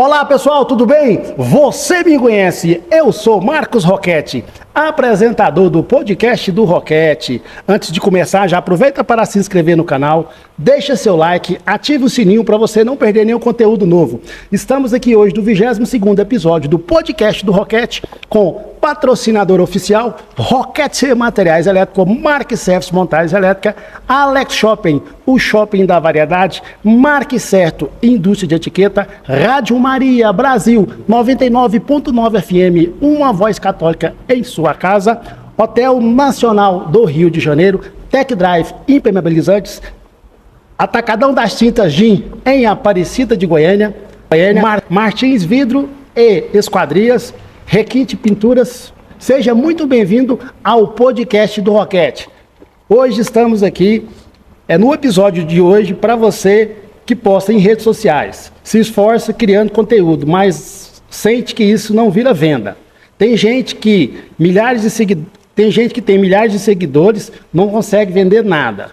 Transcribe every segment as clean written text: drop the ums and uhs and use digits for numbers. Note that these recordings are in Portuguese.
Olá pessoal, tudo bem? Você me conhece, eu sou Marcos Roquete, apresentador do podcast do Roquete. Antes de começar, já aproveita para se inscrever no canal, deixa seu like, ative o sininho para você não perder nenhum conteúdo novo. Estamos aqui hoje do 22º episódio do podcast do Roquete com patrocinador oficial Roquete Materiais Elétricos, Marque-Certo Montagens Elétricas, Alex Shopping, o shopping da variedade, Marque-Certo Indústria de Etiqueta, Rádio Maria Brasil 99.9 FM, uma voz católica em sua casa, Hotel Nacional do Rio de Janeiro, Tech Drive Impermeabilizantes, Atacadão das Tintas Gin em Aparecida de Goiânia, Martins Vidro e Esquadrias, Requinte Pinturas. Seja muito bem-vindo ao podcast do Roquete. Hoje estamos aqui, no episódio de hoje, para você que posta em redes sociais, se esforça criando conteúdo, mas sente que isso não vira venda. Tem gente que tem milhares de seguidores, não consegue vender nada.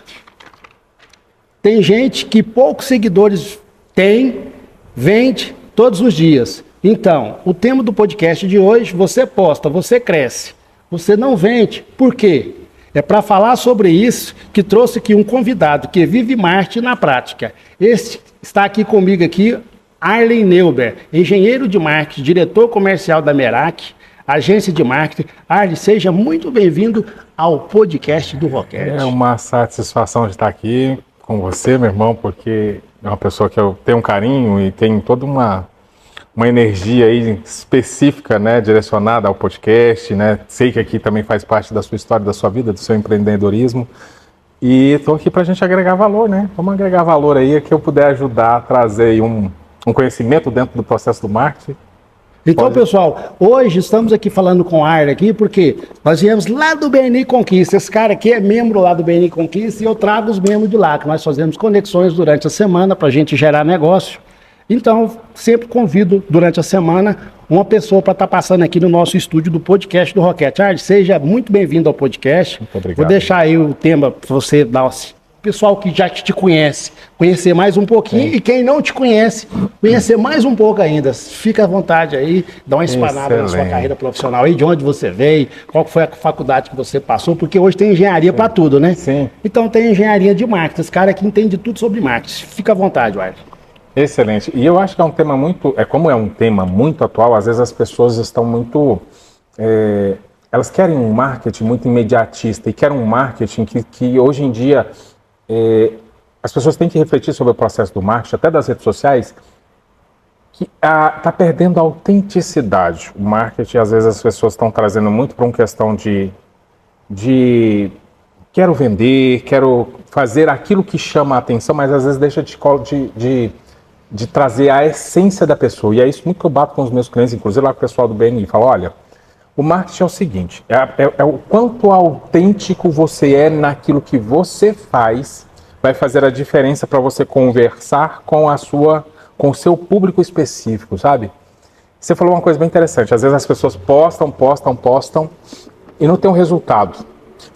Tem gente que poucos seguidores tem, vende todos os dias. Então, o tema do podcast de hoje, você posta, você cresce, você não vende. Por quê? É para falar sobre isso que trouxe aqui um convidado que vive marketing na prática. Este está aqui comigo aqui, Arlen Neuber, engenheiro de marketing, diretor comercial da Merak, agência de marketing. Arlen, seja muito bem-vindo ao podcast do Roquete. É uma satisfação de estar aqui com você, meu irmão, porque é uma pessoa que eu tenho um carinho e tem toda uma energia aí específica, né, direcionada ao podcast, né? Sei que aqui também faz parte da sua história, da sua vida, do seu empreendedorismo. E estou aqui para a gente agregar valor, né? Vamos agregar valor aí, que eu puder ajudar a trazer aí um conhecimento dentro do processo do marketing. Então, pessoal, hoje estamos aqui falando com o Arlen aqui, porque nós viemos lá do BNI Conquista. Esse cara aqui é membro lá do BNI Conquista e eu trago os membros de lá, que nós fazemos conexões durante a semana para a gente gerar negócio. Então, sempre convido durante a semana uma pessoa para estar passando aqui no nosso estúdio do podcast do Roquete. Arlen, seja muito bem-vindo ao podcast. Muito obrigado. Vou deixar aí o tema para você dar o pessoal que já te conhece, conhecer mais um pouquinho. Sim. E quem não te conhece, conhecer mais um pouco ainda. Fica à vontade aí, dá uma espanada na sua carreira profissional aí, de onde você veio, qual foi a faculdade que você passou, porque hoje tem engenharia para tudo, né? Sim. Então tem engenharia de marketing, esse cara aqui entende tudo sobre marketing. Fica à vontade, Arlen. Excelente. E eu acho que é um tema como é um tema muito atual, às vezes as pessoas estão muito, elas querem um marketing muito imediatista e querem um marketing que hoje em dia as pessoas têm que refletir sobre o processo do marketing, até das redes sociais, que está perdendo a autenticidade. O marketing, às vezes as pessoas estão trazendo muito para uma questão de quero vender, quero fazer aquilo que chama a atenção, mas às vezes deixa de trazer a essência da pessoa. E é isso muito que eu bato com os meus clientes, inclusive lá com o pessoal do BNI. Falo, olha, o marketing é o seguinte, é o quanto autêntico você é naquilo que você faz, vai fazer a diferença para você conversar com o seu público específico, sabe? Você falou uma coisa bem interessante, às vezes as pessoas postam e não tem um resultado.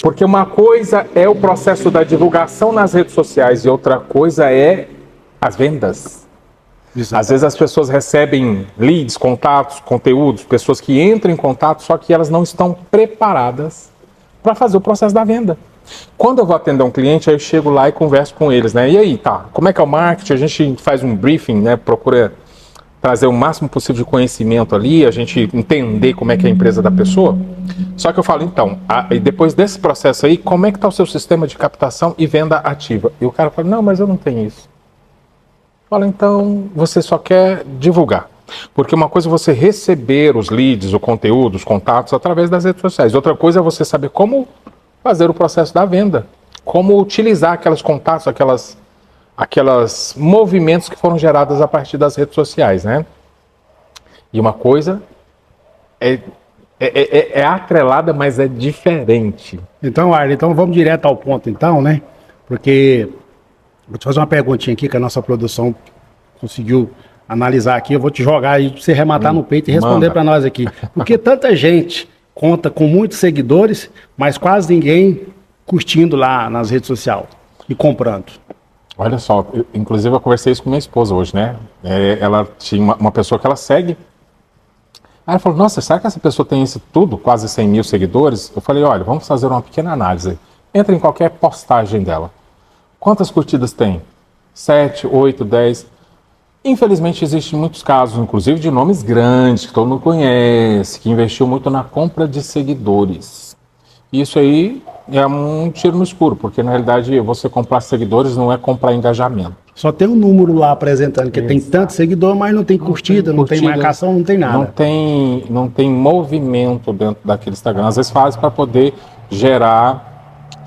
Porque uma coisa é o processo da divulgação nas redes sociais e outra coisa é as vendas. Exatamente. Às vezes as pessoas recebem leads, contatos, conteúdos, pessoas que entram em contato, só que elas não estão preparadas para fazer o processo da venda. Quando eu vou atender um cliente, aí eu chego lá e converso com eles, né? E aí, tá, como é que é o marketing? A gente faz um briefing, né? Procura trazer o máximo possível de conhecimento ali, a gente entender como é que é a empresa da pessoa. Só que eu falo, então, depois desse processo aí, como é que está o seu sistema de captação e venda ativa? E o cara fala, não, mas eu não tenho isso. Fala, então, você só quer divulgar. Porque uma coisa é você receber os leads, o conteúdo, os contatos através das redes sociais. Outra coisa é você saber como fazer o processo da venda. Como utilizar aqueles contatos, aquelas movimentos que foram gerados a partir das redes sociais, né? E uma coisa é atrelada, mas é diferente. Então, Arlen, vamos direto ao ponto, então, né? Porque vou te fazer uma perguntinha aqui que a nossa produção conseguiu analisar aqui. Eu vou te jogar aí pra você rematar no peito e responder para nós aqui. Porque tanta gente conta com muitos seguidores, mas quase ninguém curtindo lá nas redes sociais e comprando. Olha só, inclusive eu conversei isso com minha esposa hoje, né? Ela tinha uma pessoa que ela segue. Aí ela falou, nossa, será que essa pessoa tem isso tudo? Quase 100 mil seguidores? Eu falei, olha, vamos fazer uma pequena análise. Entra em qualquer postagem dela. Quantas curtidas tem? 7, 8, 10. Infelizmente existem muitos casos, inclusive de nomes grandes, que todo mundo conhece, que investiu muito na compra de seguidores. Isso aí é um tiro no escuro, porque na realidade você comprar seguidores não é comprar engajamento. Só tem um número lá apresentando que tem tanto seguidor, mas não tem curtida, não tem marcação, não tem nada. Não tem movimento dentro daquele Instagram. Às vezes faz para poder gerar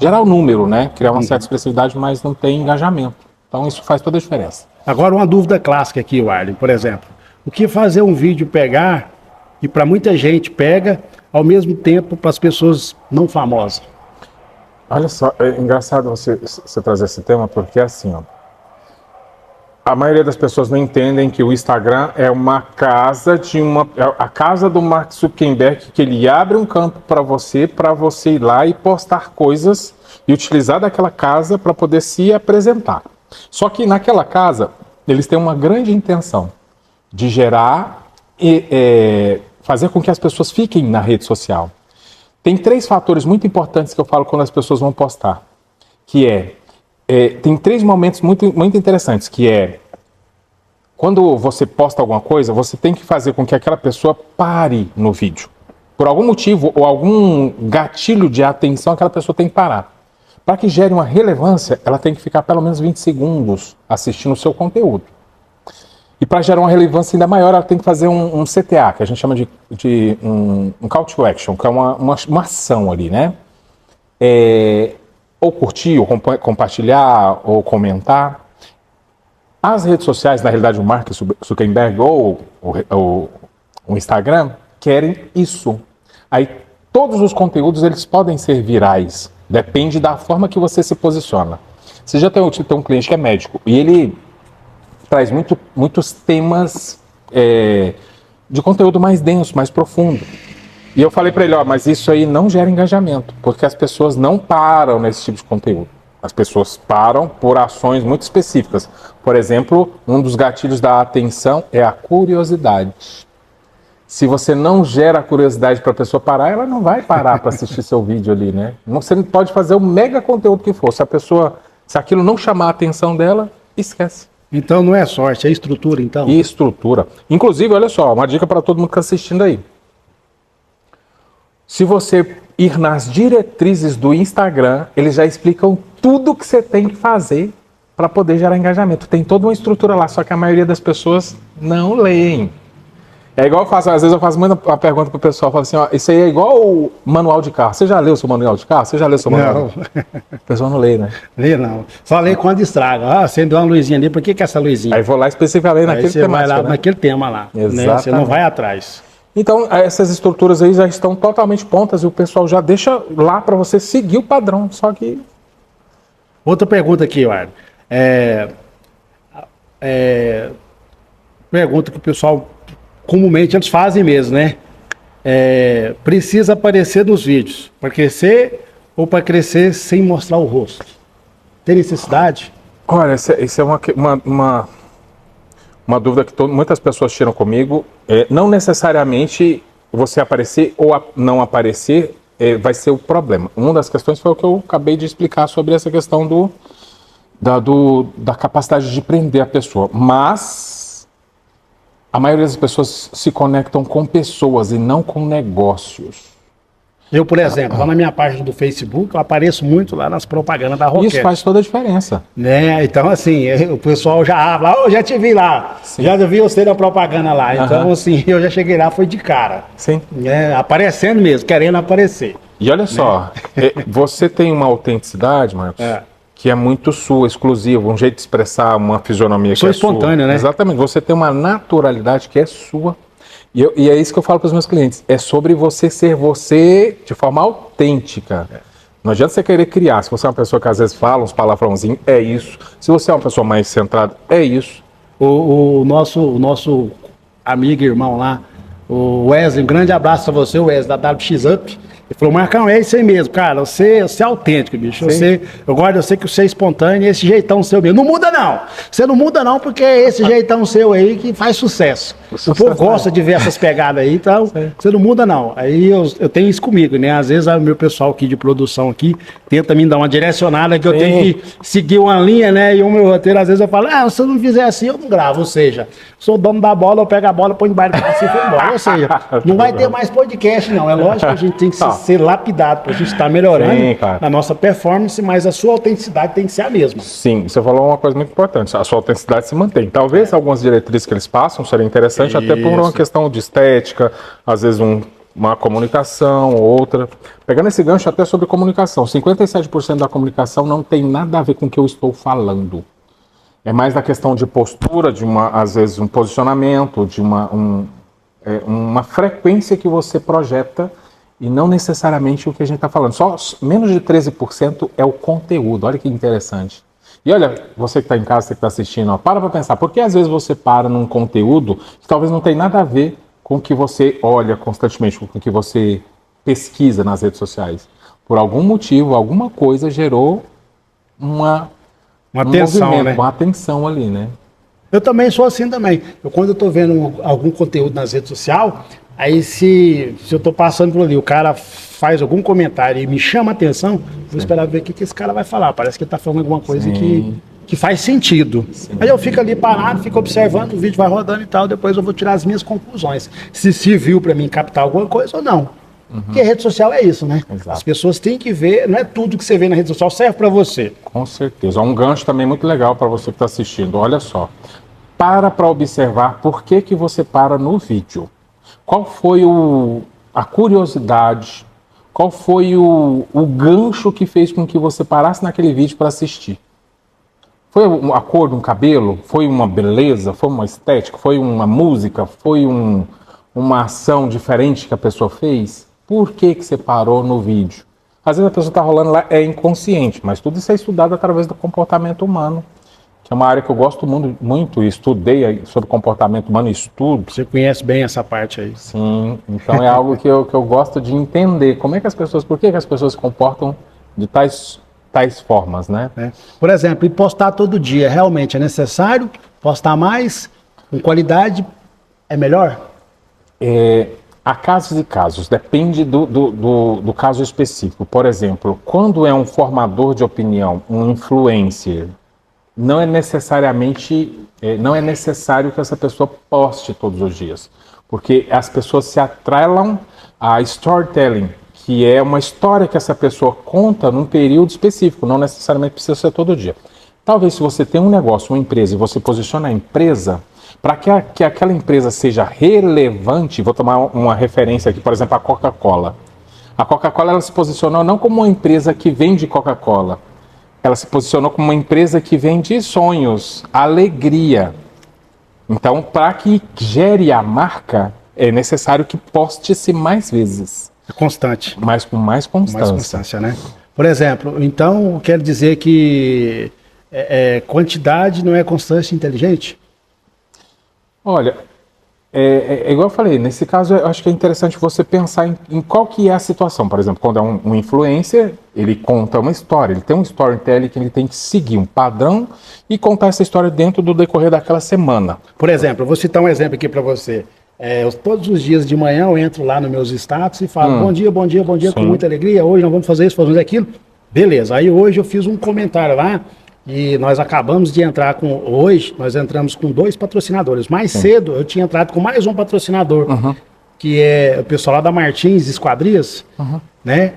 o número, né? Criar uma certa expressividade, mas não tem engajamento. Então isso faz toda a diferença. Agora uma dúvida clássica aqui, Warlen, por exemplo. O que fazer um vídeo pegar, e para muita gente pega, ao mesmo tempo para as pessoas não famosas? Olha só, é engraçado você trazer esse tema, porque assim, ó, a maioria das pessoas não entendem que o Instagram é uma casa a casa do Mark Zuckerberg, que ele abre um campo para você ir lá e postar coisas e utilizar daquela casa para poder se apresentar. Só que naquela casa, eles têm uma grande intenção de gerar e fazer com que as pessoas fiquem na rede social. Tem 3 fatores muito importantes que eu falo quando as pessoas vão postar, que tem 3 momentos muito, muito interessantes, que quando você posta alguma coisa, você tem que fazer com que aquela pessoa pare no vídeo. Por algum motivo ou algum gatilho de atenção, aquela pessoa tem que parar. Para que gere uma relevância, ela tem que ficar pelo menos 20 segundos assistindo o seu conteúdo. E para gerar uma relevância ainda maior, ela tem que fazer um CTA, que a gente chama de um call to action, que é uma ação ali, né? Ou curtir, ou compartilhar, ou comentar. As redes sociais, na realidade, o Mark Zuckerberg ou o Instagram, querem isso. Aí todos os conteúdos eles podem ser virais. Depende da forma que você se posiciona. Você já tem um cliente que é médico e ele traz muitos temas de conteúdo mais denso, mais profundo. E eu falei para ele, mas isso aí não gera engajamento, porque as pessoas não param nesse tipo de conteúdo. As pessoas param por ações muito específicas. Por exemplo, um dos gatilhos da atenção é a curiosidade. Se você não gera a curiosidade para a pessoa parar, ela não vai parar para assistir seu vídeo ali, né? Você pode fazer o mega conteúdo que for. Se aquilo não chamar a atenção dela, esquece. Então não é sorte, é estrutura, então? E estrutura. Inclusive, olha só, uma dica para todo mundo que está assistindo aí. Se você ir nas diretrizes do Instagram, eles já explicam tudo que você tem que fazer para poder gerar engajamento. Tem toda uma estrutura lá, só que a maioria das pessoas não leem. É igual às vezes eu faço uma pergunta pro pessoal, falo assim, isso aí é igual o manual de carro. Você já leu o seu manual de carro? Você já leu o seu manual? Não. O pessoal não lê, né? Lê não. Só lê quando estraga. Acendeu uma luzinha ali, por que é essa luzinha? Aí vou lá especificamente naquele tema. Vai lá, né? Naquele tema lá. Exatamente. Né? Você não vai atrás. Então, essas estruturas aí já estão totalmente prontas e o pessoal já deixa lá para você seguir o padrão, só que... Outra pergunta aqui, Warlen. Pergunta que o pessoal... Comumente eles fazem mesmo, né? Precisa aparecer nos vídeos para crescer ou para crescer sem mostrar o rosto? Tem necessidade? Olha, isso é uma dúvida que muitas pessoas tiram comigo. Não necessariamente você aparecer ou não aparecer vai ser o problema. Uma das questões foi o que eu acabei de explicar sobre essa questão da capacidade de prender a pessoa. Mas a maioria das pessoas se conectam com pessoas e não com negócios. Eu, por exemplo, lá na minha página do Facebook, eu apareço muito lá nas propagandas da Roquete. Isso faz toda a diferença. Né? Então, assim, o pessoal já habla, já te vi lá, sim, já vi você na propaganda lá. Então, assim, eu já cheguei lá, foi de cara. Sim. Aparecendo mesmo, querendo aparecer. E olha só, você tem uma autenticidade, Marcos, que é muito sua, exclusiva, um jeito de expressar uma fisionomia que é espontânea, né? Exatamente, você tem uma naturalidade que é sua. E é isso que eu falo para os meus clientes, é sobre você ser você de forma autêntica. Não adianta você querer criar, se você é uma pessoa que às vezes fala uns palavrãozinhos, é isso. Se você é uma pessoa mais centrada, é isso. O nosso amigo e irmão lá, o Wesley, um grande abraço para você, o Wesley da WX Up. Ele falou, Marcão, é isso aí mesmo, cara, você é autêntico, bicho. Eu gosto de você que você é espontâneo, esse jeitão seu mesmo. Não muda não, você não muda não, porque é esse jeitão seu aí que faz sucesso. O povo gosta de ver essas pegadas aí, então você não muda não. Aí eu tenho isso comigo, né? Às vezes o meu pessoal aqui de produção aqui tenta me dar uma direcionada que eu tenho que seguir uma linha, né? E o meu roteiro, às vezes eu falo, se eu não fizer assim, eu não gravo. Ou seja, sou dono da bola, eu pego a bola, põe embaixo do braço e vou embora. Ou seja, não vai ter mais podcast, não. É lógico que a gente tem que ser lapidado para a gente estar melhorando a nossa performance, mas a sua autenticidade tem que ser a mesma. Sim, você falou uma coisa muito importante. A sua autenticidade se mantém. Talvez algumas diretrizes que eles passam seriam interessantes, até por uma questão de estética, às vezes uma comunicação, outra. Pegando esse gancho até sobre comunicação, 57% da comunicação não tem nada a ver com o que eu estou falando. É mais da questão de postura, às vezes um posicionamento, de uma frequência que você projeta e não necessariamente o que a gente está falando. Só menos de 13% é o conteúdo. Olha que interessante. E olha, você que está em casa, você que está assistindo, para pensar. Por que às vezes você para num conteúdo que talvez não tenha nada a ver com o que você olha constantemente, com o que você pesquisa nas redes sociais? Por algum motivo, alguma coisa gerou uma atenção, né? Uma atenção ali, né? Eu também sou assim também. Quando eu estou vendo algum conteúdo nas redes sociais, aí se eu estou passando por ali, o cara faz algum comentário e me chama a atenção, vou esperar ver o que esse cara vai falar. Parece que ele está falando alguma coisa que faz sentido. Aí eu fico ali parado, fico observando, o vídeo vai rodando e tal, depois eu vou tirar as minhas conclusões. Se serviu para mim captar alguma coisa ou não. Porque a rede social é isso, né? Exato. As pessoas têm que ver, não é tudo que você vê na rede social serve para você. Com certeza. Um gancho também muito legal para você que está assistindo. Olha só. Para observar por que você para no vídeo. Qual foi a curiosidade, qual foi o gancho que fez com que você parasse naquele vídeo para assistir? Foi a cor de um cabelo? Foi uma beleza? Foi uma estética? Foi uma música? Foi uma ação diferente que a pessoa fez? Por que você parou no vídeo? Às vezes a pessoa está rolando lá, é inconsciente, mas tudo isso é estudado através do comportamento humano, que é uma área que eu gosto muito e estudei sobre comportamento humano e estudo. Você conhece bem essa parte aí. Sim, então é algo que eu gosto de entender. Como é que por que as pessoas se comportam de tais formas, né? Por exemplo, e postar todo dia, realmente é necessário? Postar mais, com qualidade, é melhor? Há casos e casos, depende do caso específico. Por exemplo, quando é um formador de opinião, um influencer, não é necessário que essa pessoa poste todos os dias, porque as pessoas se atrelam a storytelling, que é uma história que essa pessoa conta num período específico, não necessariamente precisa ser todo dia. Talvez se você tem um negócio, uma empresa, e você posiciona a empresa, para que aquela empresa seja relevante, vou tomar uma referência aqui, por exemplo, a Coca-Cola. A Coca-Cola ela se posicionou não como uma empresa que vende Coca-Cola, ela se posicionou como uma empresa que vende sonhos, alegria. Então, para que gere a marca, é necessário que poste-se mais vezes. É constante. Mas com mais constância. Mais constância, né? Por exemplo, então, quer dizer que quantidade não é constância inteligente? Olha, igual eu falei, nesse caso eu acho que é interessante você pensar em qual que é a situação. Por exemplo, quando é um influencer, ele conta uma história, ele tem um storytelling que ele tem que seguir um padrão e contar essa história dentro do decorrer daquela semana. Por exemplo, eu vou citar um exemplo aqui para você. Todos os dias de manhã eu entro lá nos meus status e falo bom dia, bom dia, bom dia, com muita alegria, hoje nós vamos fazer isso, fazer aquilo. Beleza, aí hoje eu fiz um comentário lá e nós acabamos de entrar hoje nós entramos com 2 patrocinadores. Mais cedo eu tinha entrado com mais um patrocinador, que é o pessoal lá da Martins Esquadrias, né?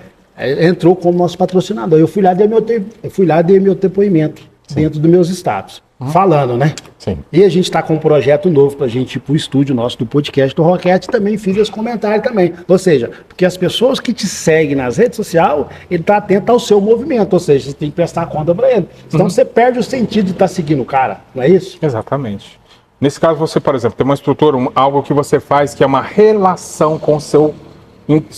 Entrou como nosso patrocinador. Eu fui lá e dei meu depoimento dentro dos meus status. Falando, né? Sim. E a gente está com um projeto novo para a gente ir para o estúdio nosso do podcast do Roquete, também fiz esse comentário também. Ou seja, porque as pessoas que te seguem nas redes sociais, ele está atento ao seu movimento, ou seja, você tem que prestar conta para ele. Senão você perde o sentido de estar seguindo o cara, não é isso? Exatamente. Nesse caso, você, por exemplo, tem uma estrutura, algo que você faz que é uma relação com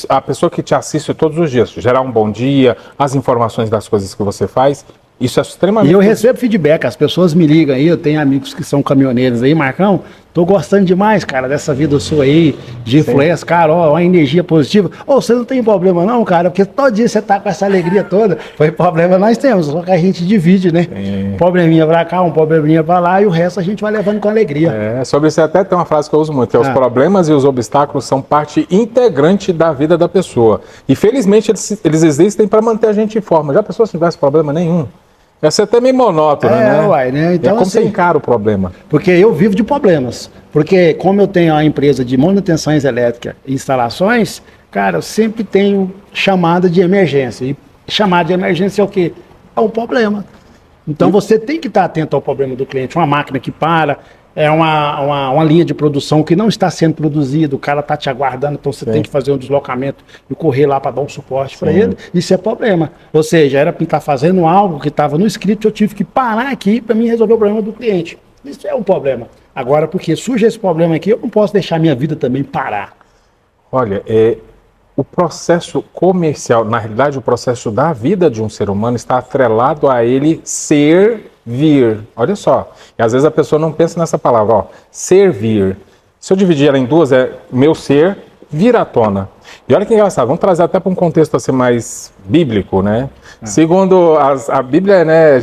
a pessoa que te assiste todos os dias. Gerar um bom dia, as informações das coisas que você faz. Isso é extremamente... E eu recebo feedback, as pessoas me ligam aí, eu tenho amigos que são caminhoneiros aí, Marcão, tô gostando demais, cara, dessa vida sua aí, de influência, cara, ó, uma energia positiva. Ô, você não tem problema não, cara, porque todo dia você tá com essa alegria toda. Foi problema nós temos, só que a gente divide, né? Sim. Probleminha pra cá, um probleminha pra lá, e o resto a gente vai levando com alegria. Sobre isso até tem uma frase que eu uso muito, os problemas e os obstáculos são parte integrante da vida da pessoa. E felizmente eles existem para manter a gente em forma. Já a pessoa se não tivesse problema nenhum, ia ser até meio monótono, né? Uai, né? Então, como assim, você encara o problema? Porque eu vivo de problemas. Porque como eu tenho a empresa de manutenções elétricas e instalações, cara, eu sempre tenho chamada de emergência. E chamada de emergência é o quê? É um problema. Então você tem que estar atento ao problema do cliente. Uma máquina que para, é uma linha de produção que não está sendo produzida, o cara está te aguardando, então você tem que fazer um deslocamento e correr lá para dar um suporte para ele. Isso é problema. Ou seja, era para estar fazendo algo que estava no script, eu tive que parar aqui para mim resolver o problema do cliente. Isso é um problema. Agora, porque surge esse problema aqui, eu não posso deixar minha vida também parar. Olha, o processo comercial, na realidade, o processo da vida de um ser humano está atrelado a ele servir. Olha só. E às vezes a pessoa não pensa nessa palavra, ó, servir. Se eu dividir ela em duas, é meu ser vir à tona. E olha que engraçado, vamos trazer até para um contexto assim mais bíblico, né? Segundo a Bíblia, né,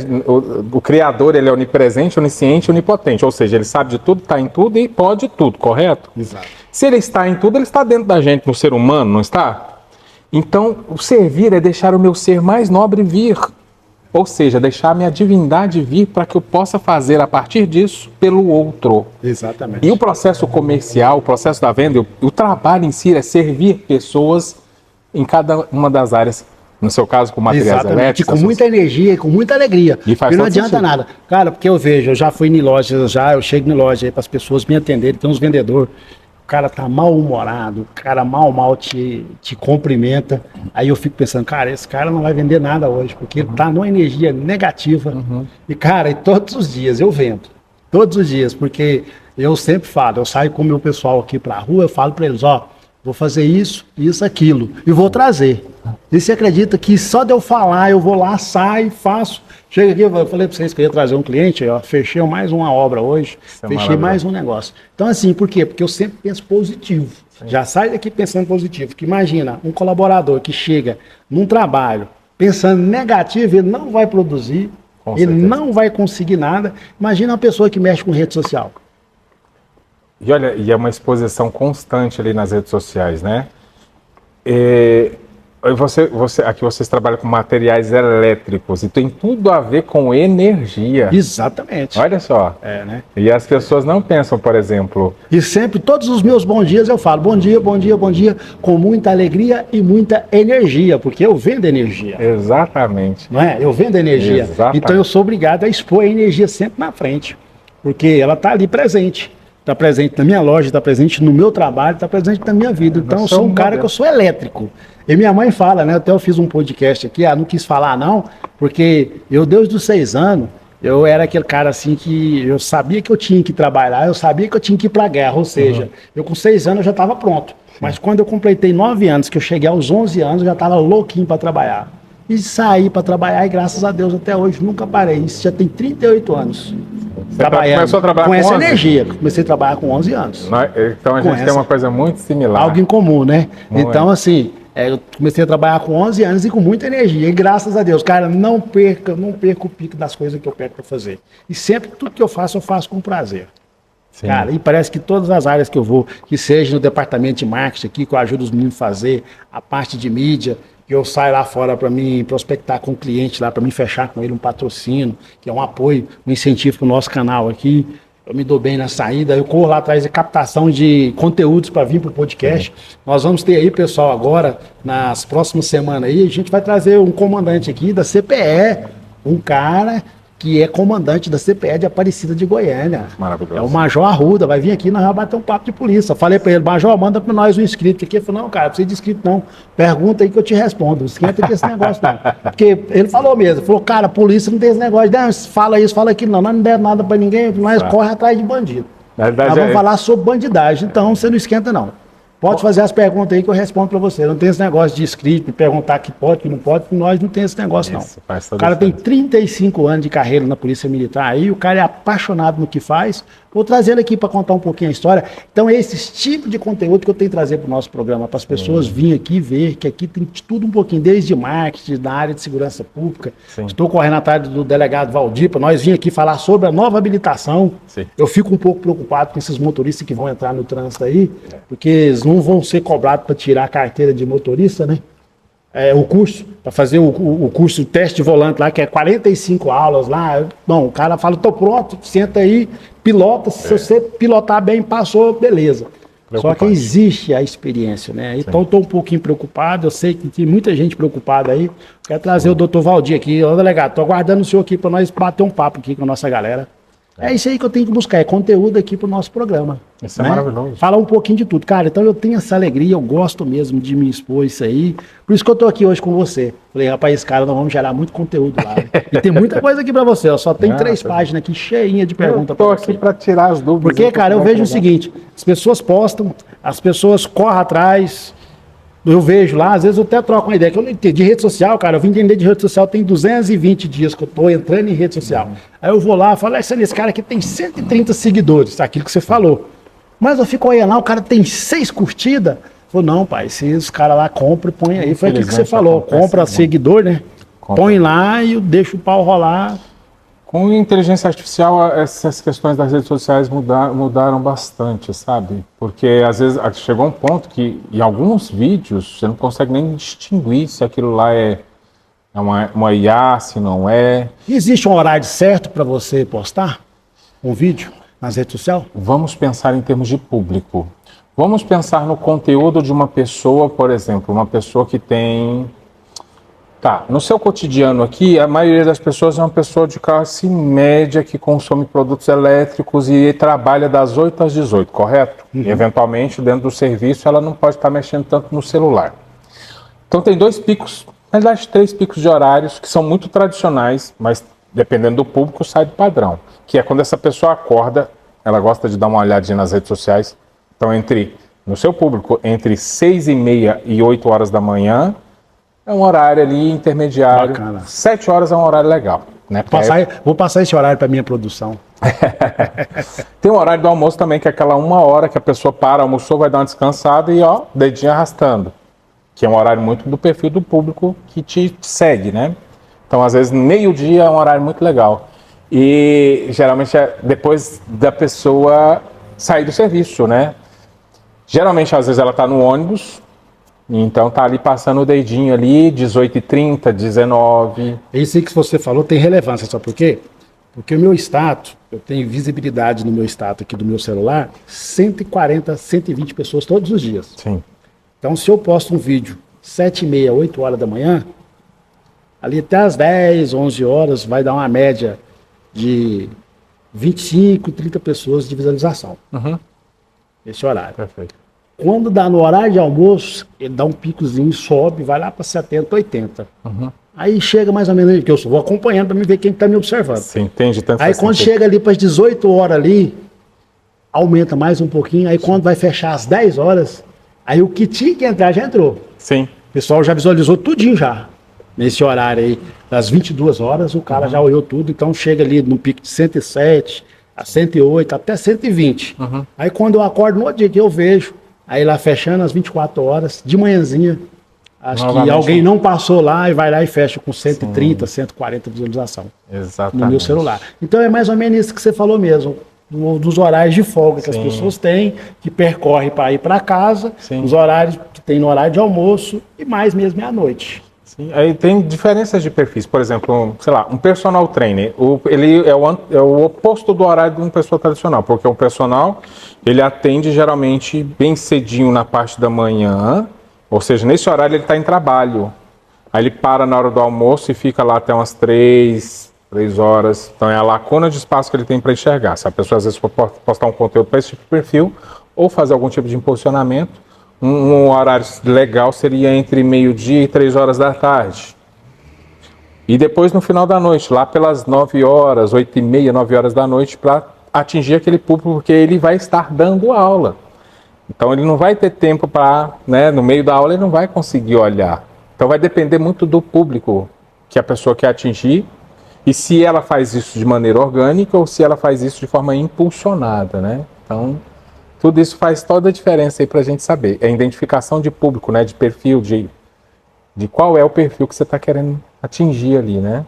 o Criador, ele é onipresente, onisciente e onipotente, ou seja, ele sabe de tudo, está em tudo e pode tudo, correto? Exato. Se ele está em tudo, ele está dentro da gente, no ser humano, não está? Então, o servir é deixar o meu ser mais nobre vir. Ou seja, deixar a minha divindade vir para que eu possa fazer a partir disso pelo outro. Exatamente. E o processo comercial, o processo da venda, o trabalho em si é servir pessoas em cada uma das áreas. No seu caso, com materiais elétricos. Com muita energia e com muita alegria. E faz não todo adianta sentido. nada. Cara, porque eu vejo, eu já fui em lojas, eu chego em loja aí para as pessoas me atenderem, tem uns vendedores. O cara tá mal-humorado, o cara mal te cumprimenta. Aí eu fico pensando, cara, esse cara não vai vender nada hoje, porque ele tá numa energia negativa. E, cara, e todos os dias eu vendo. Todos os dias, porque eu sempre falo, eu saio com o meu pessoal aqui pra rua, eu falo para eles, ó, vou fazer isso, isso, aquilo, e vou trazer. E você acredita que só de eu falar, eu vou lá, saio, faço. Chega aqui, eu falei para vocês que eu ia trazer um cliente, ó, fechei mais uma obra hoje, fechei mais um negócio. Então assim, por quê? Porque eu sempre penso positivo. Já saio daqui pensando positivo. Que imagina, um colaborador que chega num trabalho pensando negativo, ele não vai produzir, ele não vai conseguir nada. Imagina uma pessoa que mexe com rede social. E olha, e é uma exposição constante ali nas redes sociais, né? Aqui vocês trabalham com materiais elétricos e tem tudo a ver com energia. Exatamente. Olha só. Né? E as pessoas não pensam, por exemplo... E sempre, todos os meus bons dias eu falo, bom dia, bom dia, bom dia, com muita alegria e muita energia, porque eu vendo energia. Exatamente. Não é? Eu vendo energia. Exatamente. Então eu sou obrigado a expor a energia sempre na frente, porque ela está ali presente. Está presente na minha loja, está presente no meu trabalho, está presente na minha vida. Então eu sou um cara que eu sou elétrico. E minha mãe fala, né? Até eu fiz um podcast aqui, não quis falar não, porque eu desde os 6 anos, eu era aquele cara assim que eu sabia que eu tinha que trabalhar, eu sabia que eu tinha que ir para a guerra, ou seja, eu com 6 anos eu já estava pronto. Mas quando eu completei 9 anos, que eu cheguei aos 11 anos, eu já estava louquinho para trabalhar. E saí para trabalhar e graças a Deus até hoje nunca parei. Isso já tem 38 anos. Começou a trabalhar com essa 11? energia. Comecei a trabalhar com 11 anos. Então a gente tem uma coisa muito similar. Algo em comum, né? Então, assim, eu comecei a trabalhar com 11 anos e com muita energia. E graças a Deus, cara, não perco o pico das coisas que eu pego para fazer. E sempre, tudo que eu faço com prazer. Sim. Cara, e parece que todas as áreas que eu vou, que seja no departamento de marketing aqui, que eu ajudo os meninos a fazer, a parte de mídia, que eu saio lá fora para mim prospectar com o cliente lá, para mim fechar com ele um patrocínio, que é um apoio, um incentivo para o nosso canal aqui. Eu me dou bem na saída, eu corro lá atrás de captação de conteúdos para vir para o podcast. Nós vamos ter aí, pessoal, agora, nas próximas semanas aí, a gente vai trazer um comandante aqui da CPE, um cara que é comandante da CPE de Aparecida de Goiânia. Maravilhoso. É o Major Arruda, vai vir aqui, nós vamos bater um papo de polícia. Falei para ele, Major, manda para nós um inscrito aqui. Ele falou, não, cara, não precisa de inscrito não. Pergunta aí que eu te respondo. Esquenta aqui esse negócio não. Porque ele falou mesmo, falou, cara, polícia não tem esse negócio, não, fala isso, fala aquilo, não, nós não deve nada para ninguém, nós corre atrás de bandido. Nós vamos falar sobre bandidagem, então você não esquenta não. Pode fazer as perguntas aí que eu respondo para você. Não tem esse negócio de escrito, de perguntar que pode, que não pode, porque nós não temos esse negócio, Isso, não. faz O toda cara tem diferença. 35 anos de carreira na Polícia Militar aí, o cara é apaixonado no que faz. Vou trazer ele aqui para contar um pouquinho a história. Então, é esse tipo de conteúdo que eu tenho que trazer para o nosso programa, para as pessoas virem aqui ver que aqui tem de tudo um pouquinho, desde marketing, da área de segurança pública. Sim. Estou correndo atrás do delegado Valdir, para nós vir aqui falar sobre a nova habilitação. Sim. Eu fico um pouco preocupado com esses motoristas que vão entrar no trânsito aí, porque eles não vão ser cobrados para tirar a carteira de motorista, né? O curso, para fazer o curso, o teste de volante lá, que é 45 aulas lá. Não, o cara fala, tô pronto, senta aí, pilota, se você pilotar bem, passou, beleza. Só que existe a experiência, né? Então, estou um pouquinho preocupado, eu sei que tem muita gente preocupada aí. Quero trazer o doutor Valdir aqui. Ô, delegado, estou aguardando o senhor aqui para nós bater um papo aqui com a nossa galera. É isso aí que eu tenho que buscar, é conteúdo aqui pro nosso programa. Isso é maravilhoso. Falar um pouquinho de tudo. Cara, então eu tenho essa alegria, eu gosto mesmo de me expor isso aí. Por isso que eu tô aqui hoje com você. Falei, rapaz, esse cara, nós vamos gerar muito conteúdo lá. E tem muita coisa aqui pra você, ó. Só tem 3 páginas aqui, cheinha de perguntas Eu tô aqui para tirar as dúvidas. Porque, cara, eu vejo o seguinte, as pessoas postam, as pessoas correm atrás. Eu vejo lá, às vezes eu até troco uma ideia, que eu não entendi. De rede social, cara, eu vim entender de rede social, tem 220 dias que eu tô entrando em rede social. Aí eu vou lá e falo, esse cara aqui tem 130 seguidores, aquilo que você falou. Mas eu fico olhando lá, o cara tem 6 curtidas. Eu falo, não, pai, se os caras lá compram, põe aí. Foi aquilo que você falou, compra seguidor, né? Põe lá e eu deixo o pau rolar. Com inteligência artificial, essas questões das redes sociais mudaram bastante, sabe? Porque às vezes chegou um ponto que em alguns vídeos você não consegue nem distinguir se aquilo lá é uma IA, se não é. Existe um horário certo para você postar um vídeo nas redes sociais? Vamos pensar em termos de público. Vamos pensar no conteúdo de uma pessoa, por exemplo, uma pessoa que tem... Tá, no seu cotidiano aqui, a maioria das pessoas é uma pessoa de classe média que consome produtos elétricos e trabalha das 8 às 18, correto? E, eventualmente, dentro do serviço, ela não pode estar mexendo tanto no celular. Então, tem 2 picos, na verdade, 3 picos de horários que são muito tradicionais, mas, dependendo do público, sai do padrão. Que é quando essa pessoa acorda, ela gosta de dar uma olhadinha nas redes sociais. Então, no seu público, entre 6h30 e 8 horas da manhã, é um horário ali intermediário. Bacana. 7 horas é um horário legal, né? Vou passar esse horário para minha produção. Tem o horário do almoço também, que é aquela 1 hora que a pessoa para, almoçou, vai dar uma descansada e ó, dedinho arrastando. Que é um horário muito do perfil do público que te segue, né? Então, às vezes, meio-dia é um horário muito legal. E geralmente é depois da pessoa sair do serviço, né? Geralmente, às vezes, ela está no ônibus. Então tá ali passando o dedinho ali, 18h30, 19. Isso aí que você falou tem relevância, sabe por quê? Porque o meu status, eu tenho visibilidade no meu status aqui do meu celular, 140, 120 pessoas todos os dias. Sim. Então se eu posto um vídeo 7h30, 8 horas da manhã, ali até as 10, 11 horas vai dar uma média de 25, 30 pessoas de visualização. Esse horário. Perfeito. Quando dá no horário de almoço, ele dá um picozinho, sobe, vai lá para 70, 80. Aí chega mais ou menos aí, que eu vou acompanhando para me ver quem está me observando. Você entende tanto. Aí quando chega ali para as 18 horas ali, aumenta mais um pouquinho. Aí quando vai fechar às 10 horas, aí o que tinha que entrar já entrou. Sim. O pessoal já visualizou tudinho já. Nesse horário aí, das 22 horas, o cara já olhou tudo. Então chega ali no pico de 107, a 108, até 120. Aí quando eu acordo no outro dia que eu vejo, aí lá fechando às 24 horas, de manhãzinha, acho que alguém não passou lá e vai lá e fecha com 130, 140 visualização. Exatamente. No meu celular. Então é mais ou menos isso que você falou mesmo, dos horários de folga que as pessoas têm, que percorrem para ir para casa, os horários que tem no horário de almoço e mais mesmo é à noite. Sim. Aí tem diferenças de perfis. Por exemplo, sei lá, um personal trainer, ele é o oposto do horário de uma pessoa tradicional, porque um personal, ele atende geralmente bem cedinho na parte da manhã, ou seja, nesse horário ele está em trabalho. Aí ele para na hora do almoço e fica lá até umas 3 horas. Então é a lacuna de espaço que ele tem para enxergar. Se a pessoa às vezes for postar um conteúdo para esse tipo de perfil, ou fazer algum tipo de impulsionamento, um horário legal seria entre meio-dia e 3 horas da tarde. E depois no final da noite, lá pelas 9 horas, 8h30, 9 horas da noite, para atingir aquele público, porque ele vai estar dando aula. Então ele não vai ter tempo para, né, no meio da aula ele não vai conseguir olhar. Então vai depender muito do público que a pessoa quer atingir e se ela faz isso de maneira orgânica ou se ela faz isso de forma impulsionada, né? Então tudo isso faz toda a diferença aí para a gente saber. É a identificação de público, né, de perfil, de qual é o perfil que você está querendo atingir ali, né?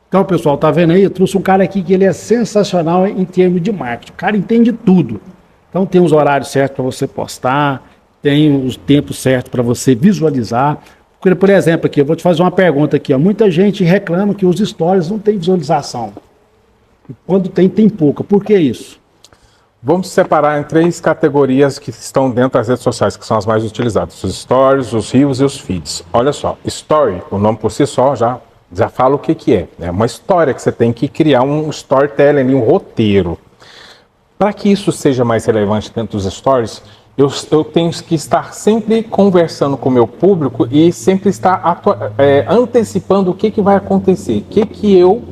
Então, pessoal, tá vendo aí? Eu trouxe um cara aqui que ele é sensacional em termos de marketing. O cara entende tudo. Então tem os horários certos para você postar, tem os tempos certos para você visualizar. Por exemplo, aqui, eu vou te fazer uma pergunta aqui. Ó. Muita gente reclama que os stories não tem visualização. E quando tem, tem pouca. Por que isso? Vamos separar em 3 categorias que estão dentro das redes sociais, que são as mais utilizadas. Os stories, os reels e os feeds. Olha só, story, o nome por si só já fala o que é. É uma história que você tem que criar um storytelling, um roteiro. Para que isso seja mais relevante dentro dos stories, eu tenho que estar sempre conversando com o meu público e sempre estar antecipando o que vai acontecer, o que eu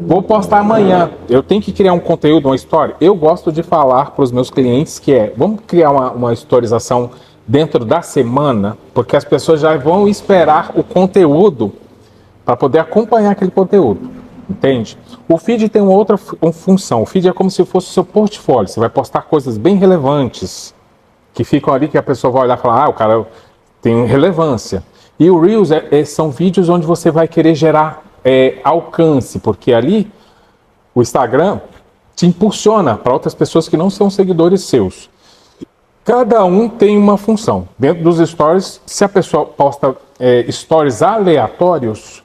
vou postar amanhã. Eu tenho que criar um conteúdo, uma história. Eu gosto de falar para os meus clientes que vamos criar uma historização dentro da semana, porque as pessoas já vão esperar o conteúdo para poder acompanhar aquele conteúdo, entende? O feed tem uma outra função. O feed é como se fosse o seu portfólio. Você vai postar coisas bem relevantes, que ficam ali que a pessoa vai olhar e falar, o cara tem relevância. E o Reels são vídeos onde você vai querer gerar alcance, porque ali o Instagram te impulsiona para outras pessoas que não são seguidores seus. Cada um tem uma função. Dentro dos stories, se a pessoa posta stories aleatórios,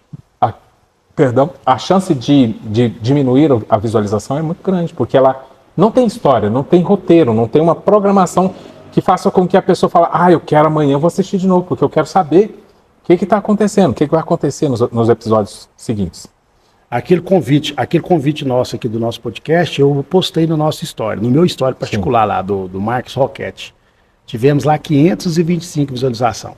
a chance de diminuir a visualização é muito grande, porque ela não tem história, não tem roteiro, não tem uma programação que faça com que a pessoa fale, eu quero amanhã, vou assistir de novo, porque eu quero saber o que está acontecendo, o que vai acontecer nos episódios seguintes. Aquele convite nosso aqui do nosso podcast, eu postei no nosso story, no meu story particular. Sim. Lá do Marcos Roquete. Tivemos lá 525 visualizações.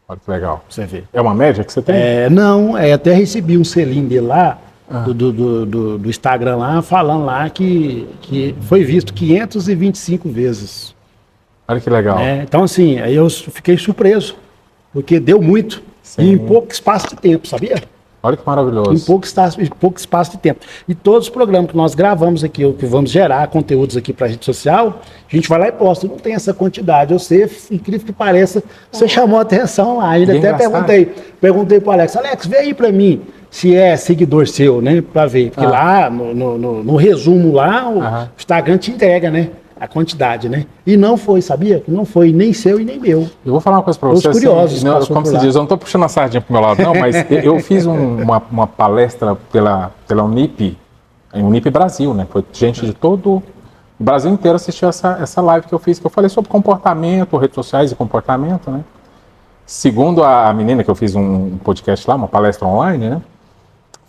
Olha que legal. Pra você ver. É uma média que você tem? Não, até recebi um selinho dele lá, do Instagram lá, falando lá que foi visto 525 vezes. Olha que legal. Então assim, aí eu fiquei surpreso, porque deu muito. Sim. E em pouco espaço de tempo, sabia? Olha que maravilhoso. Em pouco espaço de tempo. E todos os programas que nós gravamos aqui, ou que vamos gerar conteúdos aqui para a rede social, a gente vai lá e posta. Não tem essa quantidade. Eu sei, incrível que pareça, você chamou a atenção lá. Ainda até perguntei pro Alex, vê aí para mim se é seguidor seu, né? Para ver. Porque lá, no resumo lá, o Instagram te entrega, né? A quantidade, né? E não foi, sabia? Não foi nem seu e nem meu. Eu vou falar uma coisa para você. Os curiosos. Assim, como se diz, eu não estou puxando a sardinha pro meu lado, não, mas eu fiz uma palestra pela Unip, em Unip Brasil, né? Foi gente de todo o Brasil inteiro assistiu essa live que eu fiz, que eu falei sobre comportamento, redes sociais e comportamento, né? Segundo a menina que eu fiz um podcast lá, uma palestra online, né?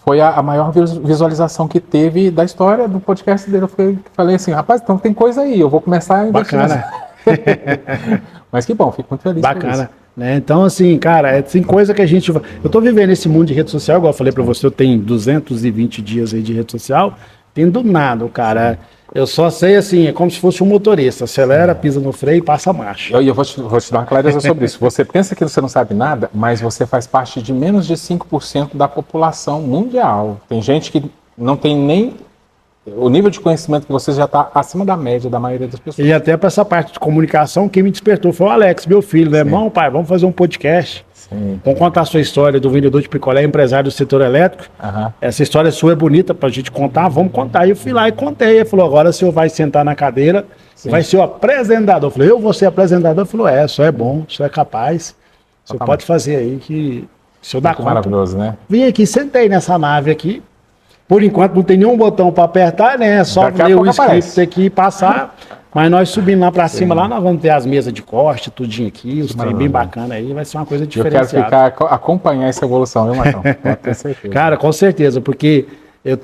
Foi a maior visualização que teve da história do podcast dele. Eu falei assim, rapaz, então tem coisa aí, eu vou começar a investir. Bacana. Mas que bom, fico muito feliz. Bacana. Né? Então, assim, cara, tem coisa que a gente... Eu tô vivendo esse mundo de rede social, igual eu falei pra você, eu tenho 220 dias aí de rede social, tem do nada, cara. Eu só sei, assim, é como se fosse um motorista. Acelera, pisa no freio e passa a marcha. Eu vou te dar uma clareza sobre isso. Você pensa que você não sabe nada, mas você faz parte de menos de 5% da população mundial. Tem gente que não tem nem... O nível de conhecimento que você já está acima da média da maioria das pessoas. E até para essa parte de comunicação, quem me despertou foi o Alex, meu filho, né? Irmão, pai, vamos fazer um podcast. Sim. Vamos contar a sua história do vendedor de picolé, empresário do setor elétrico. Essa história sua é bonita pra gente contar, vamos contar. E eu fui lá e contei. Ele falou, agora o senhor vai sentar na cadeira, vai ser o apresentador. Eu falei, eu vou ser apresentador? Ele falou, o senhor é bom, o senhor é capaz. O senhor pode fazer aí que o senhor dá conta. Maravilhoso, né? Vim aqui, sentei nessa nave aqui. Por enquanto não tem nenhum botão para apertar, né? É só ler o script aqui e passar. Mas nós subindo lá para cima, lá nós vamos ter as mesas de corte, tudinho aqui, os trem bem bacana aí, vai ser uma coisa diferenciada. Eu quero acompanhar essa evolução, viu, Marcão? Pode ter certeza. Cara, com certeza, porque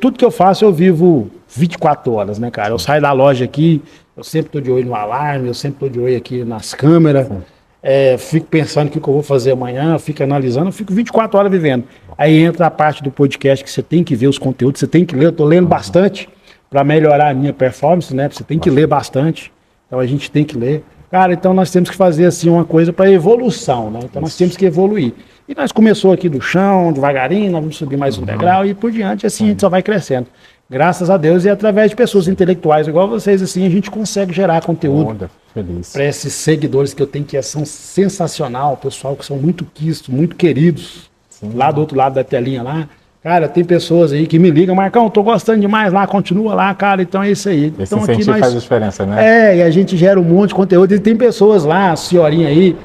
tudo que eu faço eu vivo 24 horas, né, cara? Eu saio da loja aqui, eu sempre tô de olho no alarme, eu sempre tô de olho aqui nas câmeras. Fico pensando o que eu vou fazer amanhã, fico analisando, eu fico 24 horas vivendo. Aí entra a parte do podcast que você tem que ver os conteúdos, você tem que ler, eu tô lendo bastante para melhorar a minha performance, né? Você tem que ler bastante, então a gente tem que ler. Cara, então nós temos que fazer assim uma coisa para evolução, né? Então nós temos que evoluir. E nós começou aqui do chão, devagarinho, nós vamos subir mais um degrau e por diante, assim a gente só vai crescendo. Graças a Deus e através de pessoas intelectuais igual vocês, assim, a gente consegue gerar conteúdo para esses seguidores que eu tenho que são sensacional, pessoal que são muito quistos, muito queridos, lá do outro lado da telinha lá. Cara, tem pessoas aí que me ligam, Marcão, tô gostando demais lá, continua lá, cara, então é isso aí. Esse então incentivo aqui nós... faz a diferença, né? É, e a gente gera um monte de conteúdo. E tem pessoas lá, a senhorinha aí,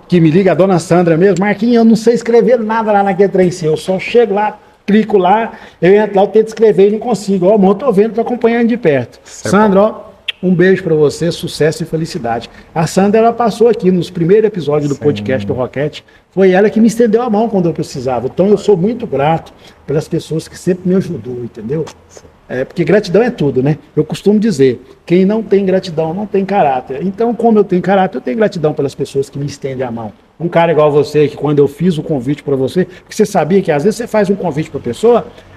que me liga, a dona Sandra mesmo, Marquinhos, eu não sei escrever nada lá naquele trem seu, eu só chego lá, clico lá, eu entro lá, eu tento escrever e não consigo. Ó, eu tô vendo, tô acompanhando de perto. Sandra, ó, um beijo pra você, sucesso e felicidade. A Sandra, ela passou aqui nos primeiros episódios do podcast do Roquete. Foi ela que me estendeu a mão quando eu precisava. Então eu sou muito grato pelas pessoas que sempre me ajudou, entendeu? Porque gratidão é tudo, né? Eu costumo dizer, quem não tem gratidão não tem caráter. Então, como eu tenho caráter, eu tenho gratidão pelas pessoas que me estendem a mão. Um cara igual você, que quando eu fiz o convite para você, porque você sabia que às vezes você faz um convite para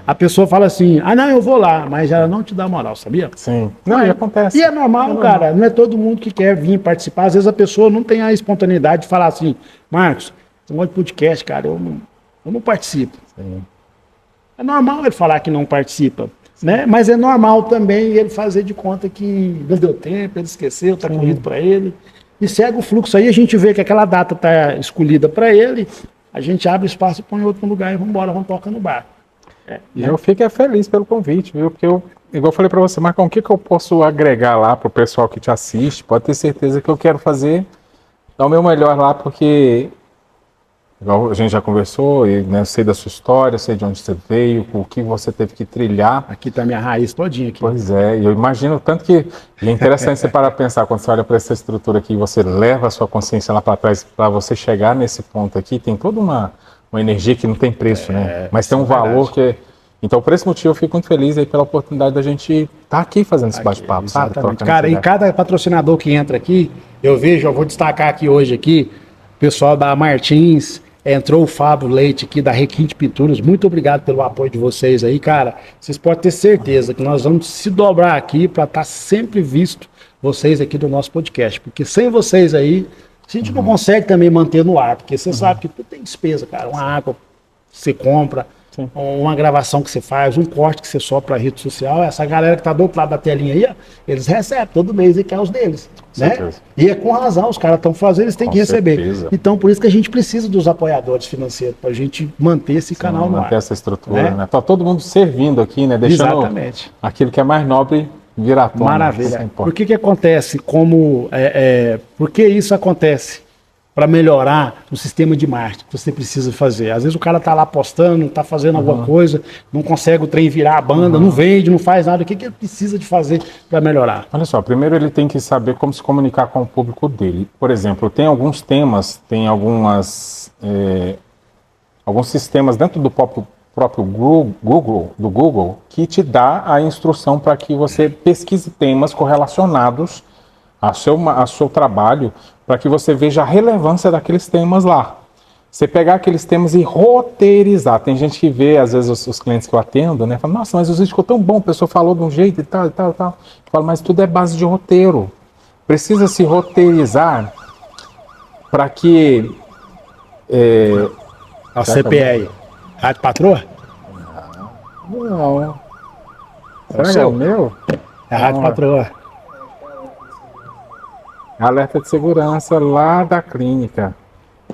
a pessoa fala assim, ah não, eu vou lá, mas ela não te dá moral, sabia? Sim. Não, acontece. E é normal, cara, não é todo mundo que quer vir participar. Às vezes a pessoa não tem a espontaneidade de falar assim, Marcos, um monte de podcast, cara, eu não participo. Sim. É normal ele falar que não participa, né? Mas é normal também ele fazer de conta que não deu tempo, ele esqueceu, tá corrido para ele. E segue o fluxo aí, a gente vê que aquela data tá escolhida para ele, a gente abre espaço e põe em outro lugar e vamos embora, vamos tocar no bar. E eu fico feliz pelo convite, viu? Porque igual eu falei para você, Marcão, o que eu posso agregar lá pro pessoal que te assiste? Pode ter certeza que eu quero fazer o meu melhor lá, porque igual a gente já conversou, e, né, eu sei da sua história, sei de onde você veio, o que você teve que trilhar. Aqui tá a minha raiz todinha aqui. Pois é, e eu imagino tanto que... E é interessante você parar para pensar, quando você olha para essa estrutura aqui, você leva a sua consciência lá para trás, para você chegar nesse ponto aqui, tem toda uma energia que não tem preço, né? Mas tem um valor que... Então, por esse motivo, eu fico muito feliz aí pela oportunidade da gente estar aqui fazendo esse bate-papo, sabe? Cara, e cada patrocinador que entra aqui, eu vejo, eu vou destacar aqui hoje aqui, o pessoal da Martins, entrou o Fábio Leite aqui da Requinte Pinturas, muito obrigado pelo apoio de vocês aí, cara. Vocês podem ter certeza que nós vamos se dobrar aqui para estar sempre visto vocês aqui do nosso podcast, porque sem vocês aí, a gente não consegue também manter no ar, porque você sabe que tudo tem despesa, cara, uma água que você compra, uma gravação que você faz, um corte que você sopra para a rede social, essa galera que está do outro lado da telinha aí, ó, eles recebem todo mês e quer os deles, né? E é com razão, os caras estão fazendo, eles têm que receber. Então, por isso que a gente precisa dos apoiadores financeiros, para a gente manter esse canal no ar. Manter essa estrutura, né? Tá todo mundo servindo aqui, né? Deixando aquilo que é mais nobre virar à tona. Maravilha. Por que acontece? Por que isso acontece? Para melhorar o sistema de marketing que você precisa fazer. Às vezes o cara tá lá postando, tá fazendo alguma coisa, não consegue o trem virar a banda, não vende, não faz nada. O que ele precisa de fazer para melhorar? Olha só, primeiro ele tem que saber como se comunicar com o público dele. Por exemplo, tem alguns temas, tem alguns sistemas dentro do próprio Google que te dá a instrução para que você pesquise temas correlacionados ao seu trabalho, para que você veja a relevância daqueles temas lá. Você pegar aqueles temas e roteirizar. Tem gente que vê, às vezes, os clientes que eu atendo, né? Fala, nossa, mas o vídeo ficou tão bom, a pessoa falou de um jeito e tal, e tal, e tal. Eu falo, mas tudo é base de roteiro. Precisa se roteirizar para que... A CPI. Rádio Patroa? Não. Será que é o meu? É a Rádio Patroa. Alerta de segurança lá da clínica.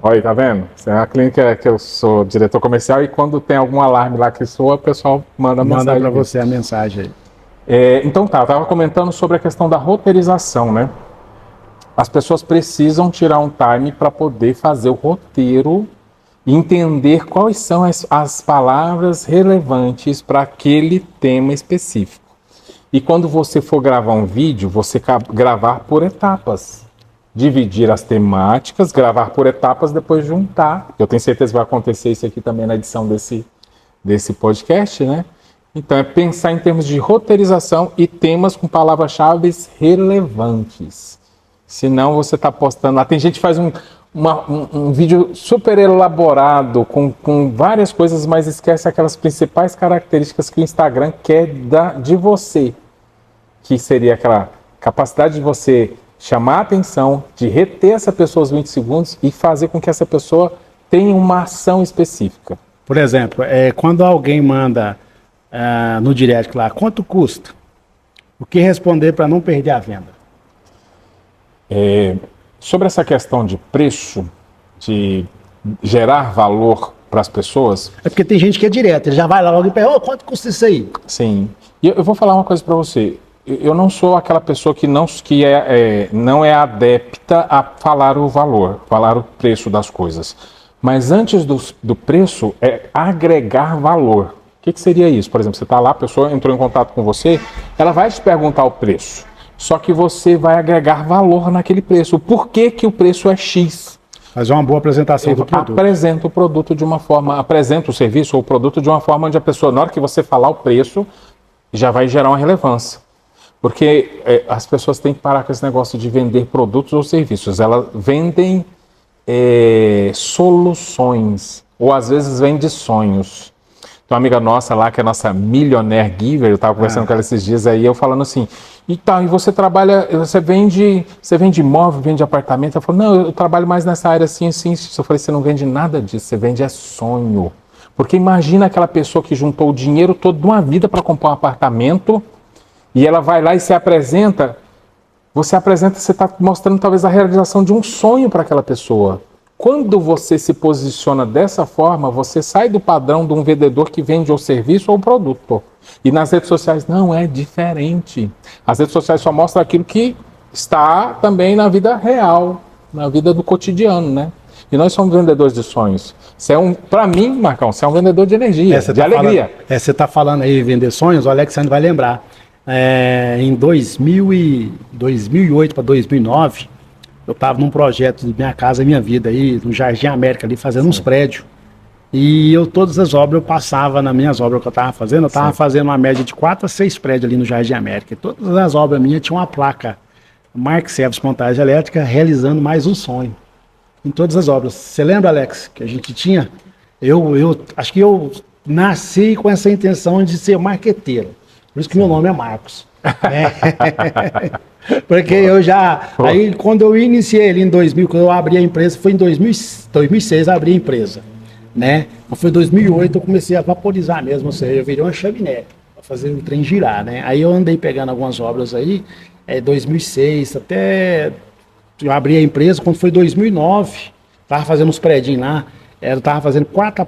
Olha, tá vendo? A clínica que eu sou diretor comercial e quando tem algum alarme lá que soa, o pessoal manda mensagem. Manda para você a mensagem aí. Então tá, eu estava comentando sobre a questão da roteirização, né? As pessoas precisam tirar um time para poder fazer o roteiro e entender quais são as palavras relevantes para aquele tema específico. E quando você for gravar um vídeo, você gravar por etapas. Dividir as temáticas, gravar por etapas, depois juntar. Eu tenho certeza que vai acontecer isso aqui também na edição desse podcast, né? Então é pensar em termos de roteirização e temas com palavras-chave relevantes. Senão você está postando lá. Tem gente que faz um vídeo super elaborado, com várias coisas, mas esquece aquelas principais características que o Instagram quer de você. Que seria aquela capacidade de você chamar a atenção, de reter essa pessoa os 20 segundos e fazer com que essa pessoa tenha uma ação específica. Por exemplo, quando alguém manda no direct lá, quanto custa? O que responder para não perder a venda? Sobre essa questão de preço, de gerar valor para as pessoas... É porque tem gente que é direto, ele já vai lá logo e pergunta, quanto custa isso aí? Sim. E eu vou falar uma coisa para você. Eu não sou aquela pessoa que não é adepta a falar o valor, falar o preço das coisas. Mas antes do preço, é agregar valor. O que seria isso? Por exemplo, você está lá, a pessoa entrou em contato com você, ela vai te perguntar o preço. Só que você vai agregar valor naquele preço. Por que o preço é X? Fazer uma boa apresentação do produto. Apresenta o produto de uma forma, apresenta o serviço ou o produto de uma forma onde a pessoa, na hora que você falar o preço, já vai gerar uma relevância. Porque as pessoas têm que parar com esse negócio de vender produtos ou serviços. Elas vendem soluções, ou às vezes vende sonhos. Tem uma amiga nossa lá, que é nossa Millionaire Giver, eu estava conversando com ela esses dias aí, eu falando assim, e você trabalha, você vende imóvel, vende apartamento? Ela falou, não, eu trabalho mais nessa área assim. Eu falei, você não vende nada disso, você vende sonho. Porque imagina aquela pessoa que juntou o dinheiro todo de uma vida para comprar um apartamento, e ela vai lá e se apresenta, você está mostrando talvez a realização de um sonho para aquela pessoa. Quando você se posiciona dessa forma, você sai do padrão de um vendedor que vende ou serviço ou produto. E nas redes sociais não é diferente. As redes sociais só mostram aquilo que está também na vida real, na vida do cotidiano, né? E nós somos vendedores de sonhos. Para mim, Marcão, você é um vendedor de energia, de alegria. Você está falando aí vender sonhos, o Alexandre vai lembrar. Em 2008 para 2009, eu estava num projeto de Minha Casa Minha Vida, aí, no Jardim América, ali, fazendo uns prédios. E todas as obras, eu passava nas minhas obras que eu estava fazendo, eu estava fazendo uma média de 4 a 6 prédios ali no Jardim América. E todas as obras minhas tinham uma placa, Mark Service Montagem Elétrica, realizando mais um sonho. Em todas as obras. Você lembra, Alex, que a gente tinha? Eu acho que eu nasci com essa intenção de ser marqueteiro. Por isso que meu nome é Marcos. Porque eu já... Aí, quando eu iniciei ali em 2000, quando eu abri a empresa, foi em 2006 eu abri a empresa, né? Foi em 2008 eu comecei a vaporizar mesmo, ou seja, eu virei uma chaminé para fazer o trem girar, né? Aí eu andei pegando algumas obras aí, 2006 até... Eu abri a empresa, quando foi 2009, estava fazendo uns prédios lá, eu estava fazendo 4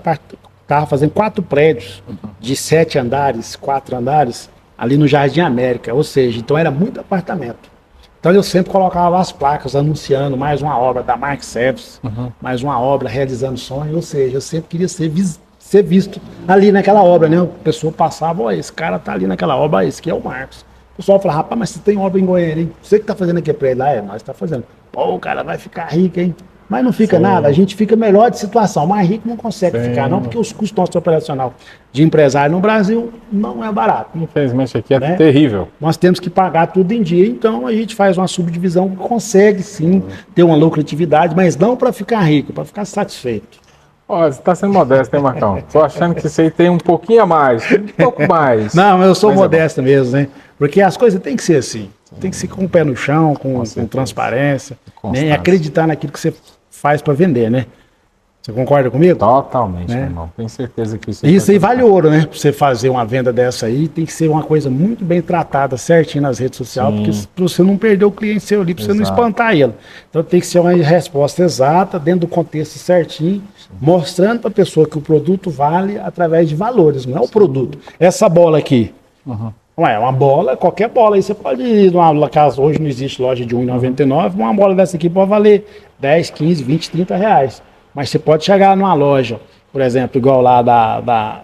prédios de 7 andares, 4 andares, ali no Jardim América, ou seja, então era muito apartamento. Então eu sempre colocava as placas anunciando mais uma obra da Mark Service, mais uma obra realizando sonho, ou seja, eu sempre queria ser visto ali naquela obra, né? A pessoa passava, ó, esse cara tá ali naquela obra, ó, esse aqui é o Marcos. O pessoal falava, rapaz, mas você tem obra em Goiânia, hein? Você que tá fazendo aqui prédio lá, nós tá fazendo. Pô, o cara vai ficar rico, hein? Mas não fica nada, a gente fica melhor de situação. Mais rico não consegue ficar, não, porque os custos nossos operacional de empresário no Brasil não é barato. Infelizmente aqui é terrível. Nós temos que pagar tudo em dia, então a gente faz uma subdivisão que consegue sim ter uma lucratividade, mas não para ficar rico, para ficar satisfeito. Ó, você está sendo modesto, hein, Marcão? Tô achando que isso aí tem um pouquinho a mais, um pouco mais. Não, eu sou modesto mesmo, né? Porque as coisas têm que ser assim. Tem que ser com o pé no chão, com transparência, né? E acreditar naquilo que você faz para vender, né? Você concorda comigo? Totalmente, né? Meu irmão. Tenho certeza que isso aí vale ouro, né? Para você fazer uma venda dessa aí, tem que ser uma coisa muito bem tratada, certinho nas redes sociais, porque para você não perder o cliente seu ali, para você não espantar ele. Então tem que ser uma resposta exata, dentro do contexto certinho, mostrando para a pessoa que o produto vale através de valores, não é o produto. Essa bola aqui, é uma bola, qualquer bola aí, você pode ir numa casa, hoje não existe loja de R$1,99, uma bola dessa aqui pode valer 10, 15, 20, 30 reais. Mas você pode chegar numa loja, por exemplo, igual lá da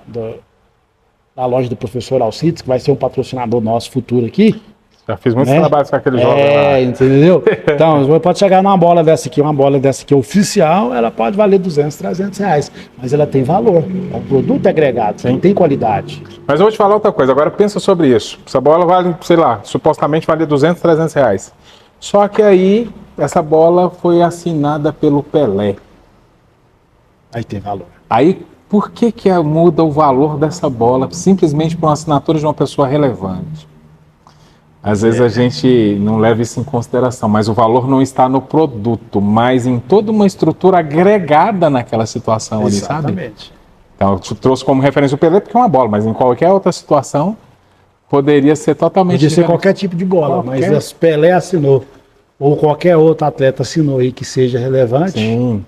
loja do professor Alcides, que vai ser um patrocinador nosso futuro aqui. Já fiz muitos trabalhos com aquele jovem lá. Entendeu? Então, você pode chegar numa bola dessa aqui, uma bola dessa aqui oficial, ela pode valer 200, 300 reais, mas ela tem valor, é um produto agregado, tem qualidade. Mas eu vou te falar outra coisa, agora pensa sobre isso. Essa bola vale, sei lá, supostamente vale 200, 300 reais. Só que aí, essa bola foi assinada pelo Pelé. Aí tem valor. Aí, por que muda o valor dessa bola simplesmente por uma assinatura de uma pessoa relevante? Às vezes a gente não leva isso em consideração, mas o valor não está no produto, mas em toda uma estrutura agregada naquela situação ali, sabe? Exatamente. Então, eu trouxe como referência o Pelé porque é uma bola, mas em qualquer outra situação poderia ser totalmente Podia ser diferente. qualquer tipo de bola, Qualquer. mas Pelé assinou, ou qualquer outro atleta assinou aí que seja relevante, Sim,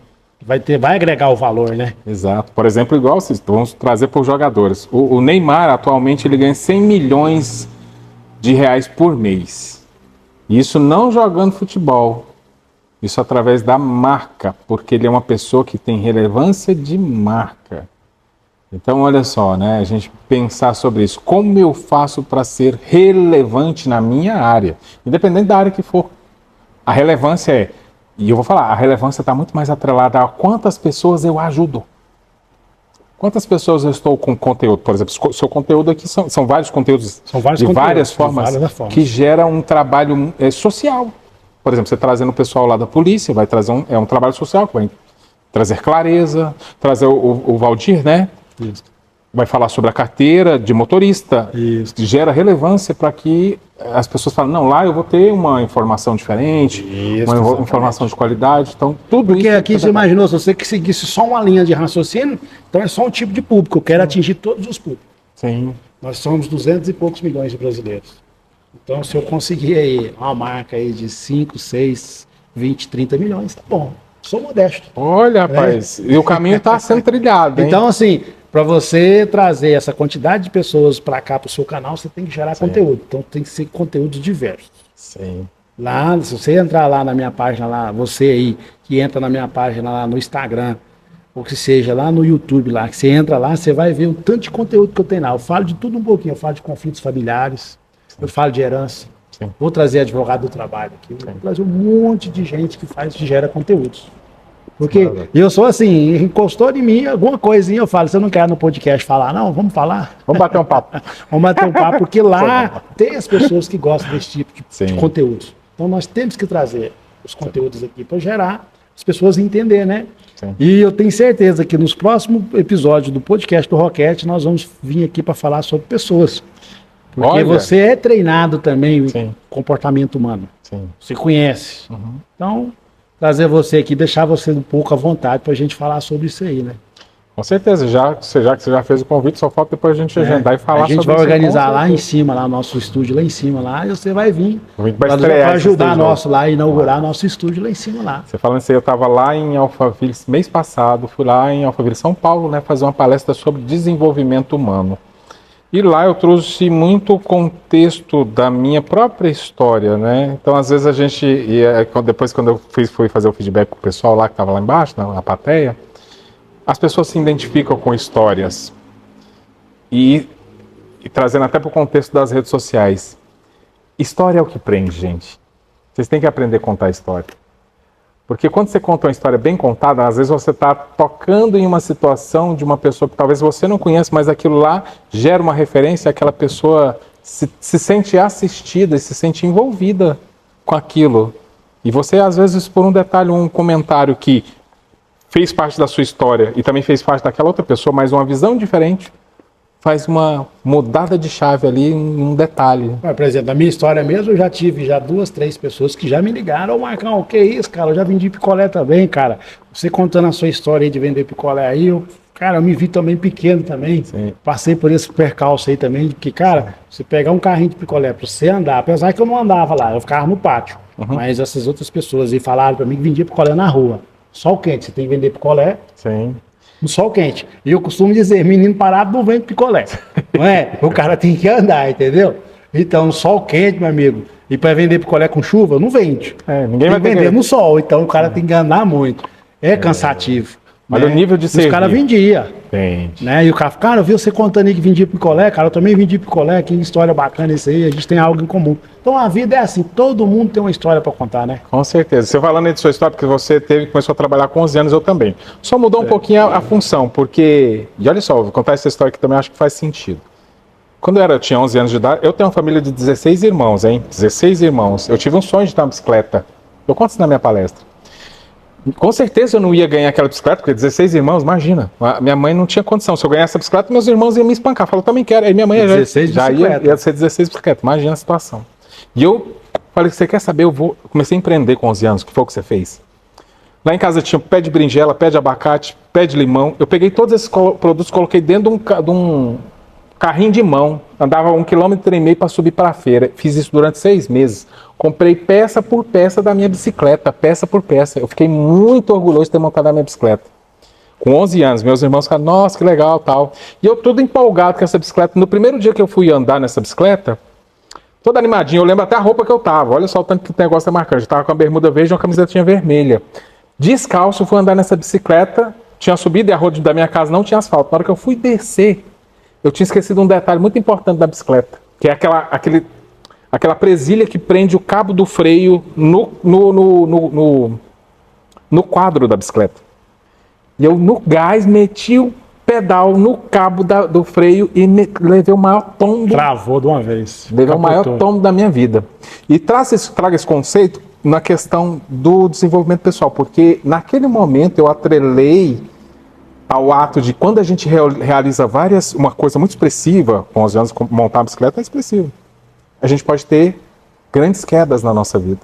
vai agregar o valor, né? exato. Por exemplo, igual vocês vamos trazer para os jogadores. O Neymar, atualmente, ele ganha 100 milhões de reais por mês. Isso não jogando futebol. Isso através da marca, porque ele é uma pessoa que tem relevância de marca. Então, olha só, né? A gente pensar sobre isso. Como eu faço para ser relevante na minha área? Independente da área que for. A relevância é... E eu vou falar, a relevância está muito mais atrelada a quantas pessoas eu ajudo. Quantas pessoas eu estou com conteúdo? Por exemplo, seu conteúdo aqui são vários conteúdos São vários de conteúdos, várias de formas várias formas. que gera um trabalho social. Por exemplo, você trazendo o pessoal lá da polícia, vai trazer um trabalho social que vai trazer clareza, trazer o Valdir, né? Isso. Vai falar sobre a carteira de motorista, Isso. gera relevância para que as pessoas falem, não, lá eu vou ter uma informação diferente, Isso, uma exatamente. informação de qualidade, então tudo Porque isso... aqui você imaginou, se você que seguisse só uma linha de raciocínio, então é só um tipo de público, eu quero atingir todos os públicos. Sim, Nós somos 200 e poucos milhões de brasileiros. Então, se eu conseguir aí uma marca aí de 5, 6, 20, 30 milhões, tá bom. Sou modesto. olha, rapaz, e o caminho está sendo trilhado, hein? Então, assim, para você trazer essa quantidade de pessoas para cá, para o seu canal, você tem que gerar conteúdo. Então, tem que ser conteúdos diversos. Sim, Lá, se você entrar lá na minha página, lá, você aí que entra na minha página lá no Instagram, ou que seja lá no YouTube, lá, que você entra lá, você vai ver o tanto de conteúdo que eu tenho lá. Eu falo de tudo um pouquinho, eu falo de conflitos familiares, eu falo de herança. Sim. Vou trazer advogado do trabalho aqui, vou trazer um monte de gente que gera conteúdos. Porque eu sou assim, encostou em mim alguma coisinha, eu falo, você não quer no podcast falar, não, vamos falar. vamos bater um papo. Vamos bater um papo, porque lá tem as pessoas que gostam desse tipo de Sim. conteúdos. Então nós temos que trazer os conteúdos aqui para gerar as pessoas entender, né? Sim. E eu tenho certeza que nos próximos episódios do podcast do Roquete nós vamos vir aqui para falar sobre pessoas. Porque Olha. você é treinado também em Sim. comportamento humano. Sim. Você conhece. Então, trazer você aqui, deixar você um pouco à vontade para a gente falar sobre isso aí, né? Com certeza, já que você já fez o convite, só falta depois a gente agendar e falar sobre A gente vai isso, organizar com lá em certeza. cima, lá nosso estúdio lá em cima, lá, e você vai vir Vai para estrear esse ajudar estúdio nosso lá, inaugurar nosso estúdio lá em cima lá. Você falando isso aí, eu estava lá em Alphaville mês passado, fui lá em Alphaville, São Paulo, né, fazer uma palestra sobre desenvolvimento humano. E lá eu trouxe muito o contexto da minha própria história, né? Então, às vezes a gente, depois quando eu fui fazer o feedback com o pessoal lá que estava lá embaixo, na plateia, as pessoas se identificam com histórias. E trazendo até para o contexto das redes sociais. História é o que prende, gente. Vocês têm que aprender a contar história. Porque quando você conta uma história bem contada, às vezes você está tocando em uma situação de uma pessoa que talvez você não conheça, mas aquilo lá gera uma referência, aquela pessoa se sente assistida e se sente envolvida com aquilo. E você, às vezes, por um detalhe, um comentário que fez parte da sua história e também fez parte daquela outra pessoa, mas uma visão diferente, faz uma mudada de chave ali em um detalhe. Por exemplo, na minha história mesmo, eu já tive 2, 3 pessoas que já me ligaram. Ô Marcão, que isso, cara? Eu já vendi picolé também, cara. Você contando a sua história aí de vender picolé aí, eu me vi também pequeno também. Sim. Passei por esse percalço aí também, porque, cara, você pegar um carrinho de picolé pra você andar, apesar que eu não andava lá, eu ficava no pátio. Mas essas outras pessoas aí falaram pra mim que vendia picolé na rua. Sol quente, você tem que vender picolé Sim. no sol quente. E eu costumo dizer, menino parado não vende picolé. Não é? O cara tem que andar, entendeu? Então, sol quente, meu amigo. E para vender picolé com chuva, não vende. Ninguém Tem vai que vender ter no sol. Então, o cara tem que andar muito. É cansativo. Olha o nível de Os serviço. caras vendiam. Gente. Né? E o cara, eu vi você contando aí que vendia picolé, cara, eu também vendi picolé, que história bacana isso aí, a gente tem algo em comum. Então a vida é assim, todo mundo tem uma história para contar, né? Com certeza. Você falando aí de sua história, porque você começou a trabalhar com 11 anos, eu também. Só mudou um pouquinho a função, porque... E olha só, vou contar essa história que também acho que faz sentido. Quando eu tinha 11 anos de idade, eu tenho uma família de 16 irmãos, hein? 16 irmãos. Eu tive um sonho de ter uma bicicleta. Eu conto isso na minha palestra. Com certeza eu não ia ganhar aquela bicicleta, porque 16 irmãos, imagina. Minha mãe não tinha condição. Se eu ganhasse essa bicicleta, meus irmãos iam me espancar. Falou, também quero. Aí minha mãe 16 já ia ser 16 bicicletas. Imagina a situação. E eu falei, você quer saber? Comecei a empreender com 11 anos, que foi o que você fez. Lá em casa tinha pé de berinjela, pé de abacate, pé de limão. Eu peguei todos esses produtos, coloquei dentro de um carrinho de mão. Andava 1,5 km para subir para a feira. Fiz isso durante 6 meses. Comprei peça por peça da minha bicicleta, peça por peça. Eu fiquei muito orgulhoso de ter montado a minha bicicleta. Com 11 anos, meus irmãos falaram, nossa, que legal, tal. E eu todo empolgado com essa bicicleta. No primeiro dia que eu fui andar nessa bicicleta, todo animadinho, eu lembro até a roupa que eu tava. Olha só o tanto que o negócio é marcante. Eu tava com a bermuda verde e uma camisetinha vermelha. Descalço, fui andar nessa bicicleta, tinha subido e a rua da minha casa não tinha asfalto. Na hora que eu fui descer, eu tinha esquecido um detalhe muito importante da bicicleta, que é aquela presilha que prende o cabo do freio no quadro da bicicleta. E eu, no gás, meti o pedal no cabo do freio e levei o maior tombo. Travou de uma vez. Levei o maior tombo da minha vida. E traga esse conceito na questão do desenvolvimento pessoal, porque naquele momento eu atrelei ao ato de quando a gente realiza uma coisa muito expressiva, com 11 anos, montar uma bicicleta é expressivo. A gente pode ter grandes quedas na nossa vida.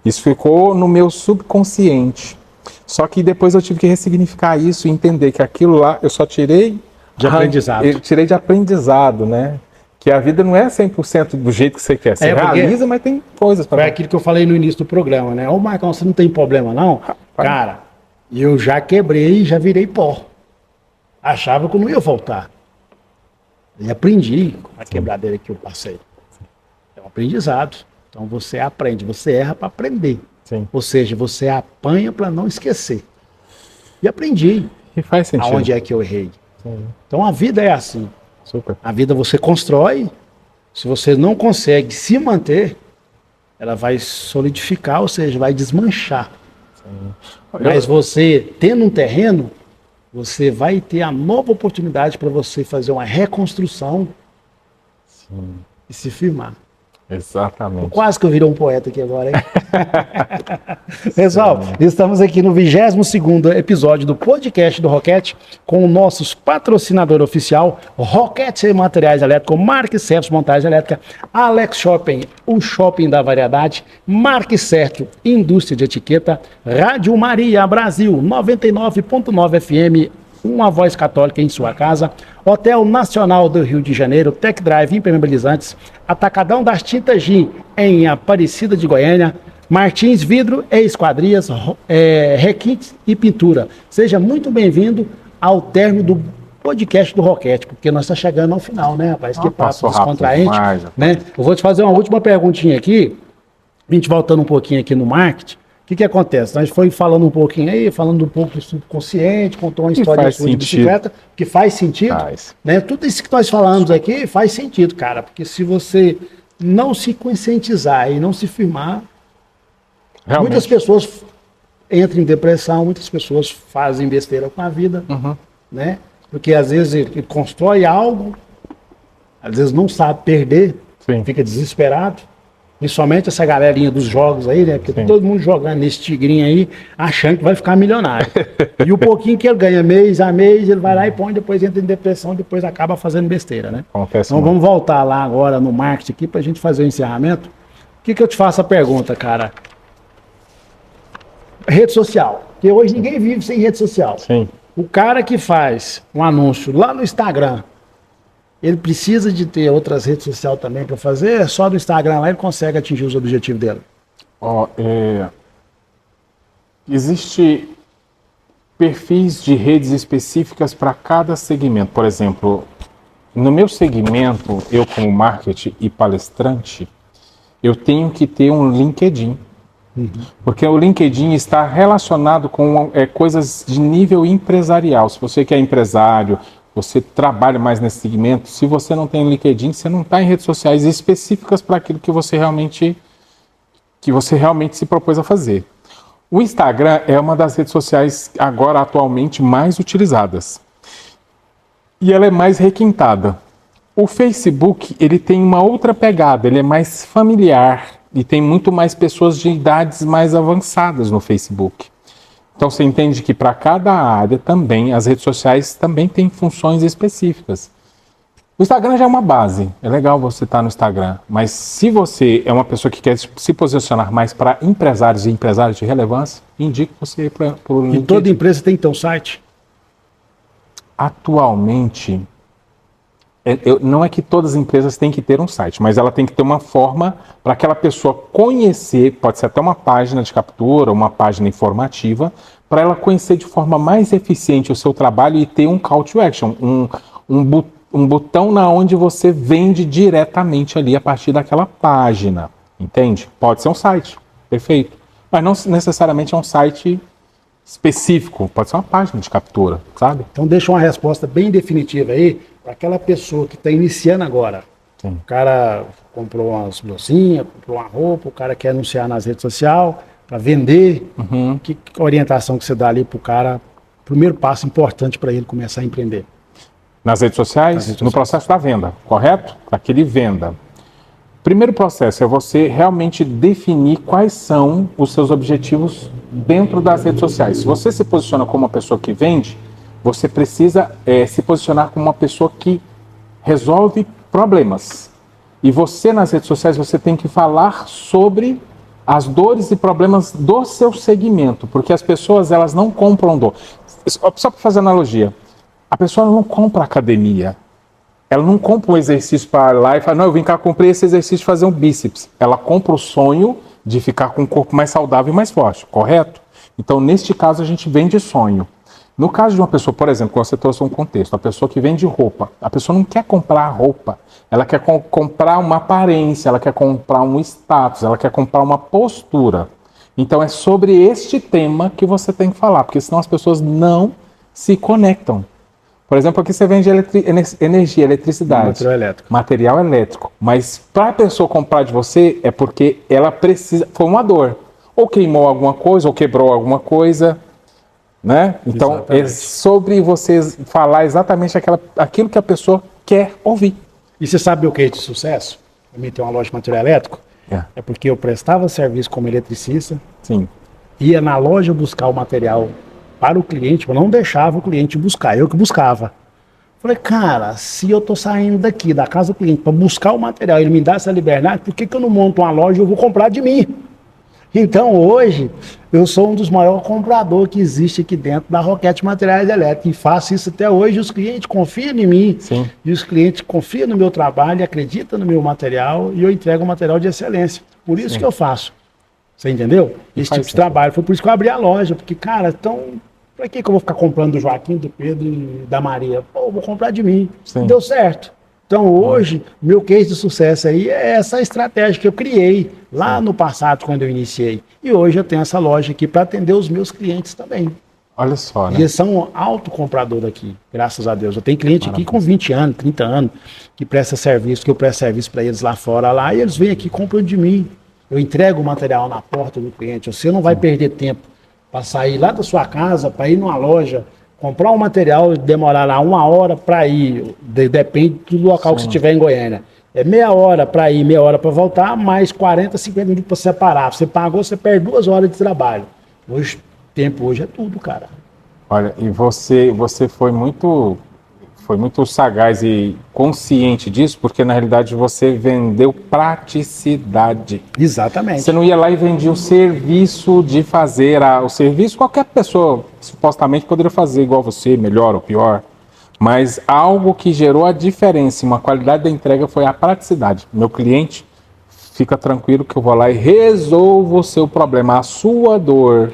Isso ficou no meu subconsciente. Só que depois eu tive que ressignificar isso e entender que aquilo lá eu só tirei de aprendizado. Eu tirei de aprendizado, né? Que a vida não é 100% do jeito que você quer. Você realiza, mas tem coisas para. Foi aquilo que eu falei no início do programa, né? Ô, Marcão, você não tem problema, não? Cara, eu já quebrei e já virei pó. Achava que eu não ia voltar. E aprendi com a quebradeira que eu passei. É um aprendizado. Então você aprende, você erra para aprender. Sim. Ou seja, você apanha para não esquecer. E aprendi. E faz sentido. Aonde é que eu errei. Sim. Então a vida é assim. Super. A vida você constrói, se você não consegue se manter, ela vai solidificar, ou seja, vai desmanchar. Sim. Mas você, tendo um terreno, você vai ter a nova oportunidade para você fazer uma reconstrução. Sim. E se firmar. Exatamente. Quase que eu virei um poeta aqui agora, hein? Pessoal, estamos aqui no 22º episódio do podcast do Roquete com o nosso patrocinador oficial, Roquete Materiais Elétricos, Marque Certo Montagem Elétrica, Alex Shopping, o shopping da variedade, Marque Certo Indústria de Etiqueta, Rádio Maria Brasil 99.9 FM, uma voz católica em sua casa, Hotel Nacional do Rio de Janeiro, Tech Drive Impermeabilizantes, Atacadão das Tintas Gin em Aparecida de Goiânia, Martins Vidro e Esquadrias, Requintes e Pintura. Seja muito bem-vindo ao término do podcast do Roquete, porque nós estamos chegando ao final, né, rapaz? Que passo descontraente, né? Eu vou te fazer uma última perguntinha aqui, a gente voltando um pouquinho aqui no marketing. O que acontece? Nós foi falando um pouquinho aí, falando um pouco do subconsciente, contou uma história de bicicleta, que faz sentido. Né? Tudo isso que nós falamos aqui faz sentido, cara, porque se você não se conscientizar e não se firmar, realmente, muitas pessoas entram em depressão, muitas pessoas fazem besteira com a vida, né? Porque às vezes ele constrói algo, às vezes não sabe perder, fica desesperado. Principalmente essa galerinha dos jogos aí, né? Porque todo mundo jogando nesse tigrinho aí, achando que vai ficar milionário. E o pouquinho que ele ganha mês a mês, ele vai lá e põe, depois entra em depressão, depois acaba fazendo besteira, né? Então vamos voltar lá agora no marketing aqui pra gente fazer o encerramento. O que eu te faço a pergunta, cara? Rede social. Porque hoje ninguém vive sem rede social. Sim. O cara que faz um anúncio lá no Instagram, ele precisa de ter outras redes sociais também para fazer? Só do Instagram lá ele consegue atingir os objetivos dele? Existe perfis de redes específicas para cada segmento. Por exemplo, no meu segmento, eu como marketing e palestrante, eu tenho que ter um LinkedIn. Porque o LinkedIn está relacionado com coisas de nível empresarial. Se você que é empresário, você trabalha mais nesse segmento, se você não tem LinkedIn, você não está em redes sociais específicas para aquilo que você realmente se propôs a fazer. O Instagram é uma das redes sociais agora atualmente mais utilizadas. E ela é mais requintada. O Facebook, ele tem uma outra pegada, ele é mais familiar e tem muito mais pessoas de idades mais avançadas no Facebook. Então você entende que para cada área também, as redes sociais também têm funções específicas. O Instagram já é uma base, é legal você estar no Instagram, mas se você é uma pessoa que quer se posicionar mais para empresários e empresários de relevância, indico você ir para o LinkedIn. E toda empresa tem que ter um site? Atualmente, não é que todas as empresas têm que ter um site, mas ela tem que ter uma forma para aquela pessoa conhecer, pode ser até uma página de captura, uma página informativa, para ela conhecer de forma mais eficiente o seu trabalho e ter um call to action, um botão na onde você vende diretamente ali a partir daquela página, entende? Pode ser um site, perfeito, mas não necessariamente é um site específico, pode ser uma página de captura, sabe? Então deixa uma resposta bem definitiva aí para aquela pessoa que está iniciando agora. Sim. O cara comprou umas blusinhas, comprou uma roupa, o cara quer anunciar nas redes sociais para vender. Que orientação que você dá ali para o cara? Primeiro passo importante para ele começar a empreender. Nas redes sociais, no processo da venda, correto? Para que ele venda. Primeiro processo é você realmente definir quais são os seus objetivos dentro das redes sociais. Se você se posiciona como uma pessoa que vende, você precisa se posicionar como uma pessoa que resolve problemas. E você, nas redes sociais, você tem que falar sobre as dores e problemas do seu segmento, porque as pessoas, elas não compram dor. Só para fazer analogia, a pessoa não compra academia. Ela não compra um exercício para lá e fala, não, eu vim cá, comprei esse exercício fazer um bíceps. Ela compra o sonho de ficar com um corpo mais saudável e mais forte, correto? Então, neste caso, a gente vende sonho. No caso de uma pessoa, por exemplo, quando você trouxe um contexto, a pessoa que vende roupa, a pessoa não quer comprar roupa, ela quer comprar uma aparência, ela quer comprar um status, ela quer comprar uma postura. Então, é sobre este tema que você tem que falar, porque senão as pessoas não se conectam. Por exemplo, aqui você vende energia, eletricidade. Material elétrico. Mas para a pessoa comprar de você é porque ela precisa. Foi uma dor. Ou queimou alguma coisa, ou quebrou alguma coisa. Né? Então, exatamente. É sobre você falar exatamente aquilo que a pessoa quer ouvir. E você sabe o que é de sucesso? Para mim, tem uma loja de material elétrico. É porque eu prestava serviço como eletricista. Sim. Ia na loja buscar o material para o cliente, eu não deixava o cliente buscar, eu que buscava. Falei, cara, se eu tô saindo daqui, da casa do cliente, para buscar o material, ele me dá essa liberdade, por que eu não monto uma loja e eu vou comprar de mim? Então, hoje, eu sou um dos maiores compradores que existe aqui dentro da Roquete Materiais Elétricos, e faço isso até hoje, os clientes confiam em mim, sim, e os clientes confiam no meu trabalho, acreditam no meu material, e eu entrego um material de excelência. Por isso, sim, que eu faço. Você entendeu? Esse tipo de trabalho. Foi por isso que eu abri a loja, porque, cara, então, pra que eu vou ficar comprando do Joaquim, do Pedro e da Maria? Pô, eu vou comprar de mim. Sim. Deu certo. Então, hoje, meu case de sucesso aí é essa estratégia que eu criei lá no passado, quando eu iniciei. E hoje eu tenho essa loja aqui para atender os meus clientes também. Olha só, né? E eles são autocompradores aqui, graças a Deus. Eu tenho cliente aqui com 20 anos, 30 anos, que presta serviço, que eu presto serviço para eles lá fora, lá, e eles vêm aqui e compram de mim. Eu entrego o material na porta do cliente. Você não vai perder tempo para sair lá da sua casa, para ir numa loja, comprar um material e demorar lá 1 hora para ir. Depende do local que você estiver em Goiânia. É meia hora para ir, meia hora para voltar, mais 40, 50 minutos para separar. Você pagou, você perde 2 horas de trabalho. Hoje, tempo hoje é tudo, cara. Olha, e você foi muito sagaz e consciente disso, porque na realidade você vendeu praticidade. Exatamente. Você não ia lá e vendia o serviço de fazer o serviço, qualquer pessoa supostamente poderia fazer igual você, melhor ou pior, mas algo que gerou a diferença, uma qualidade da entrega foi a praticidade. Meu cliente, fica tranquilo que eu vou lá e resolvo o seu problema, a sua dor.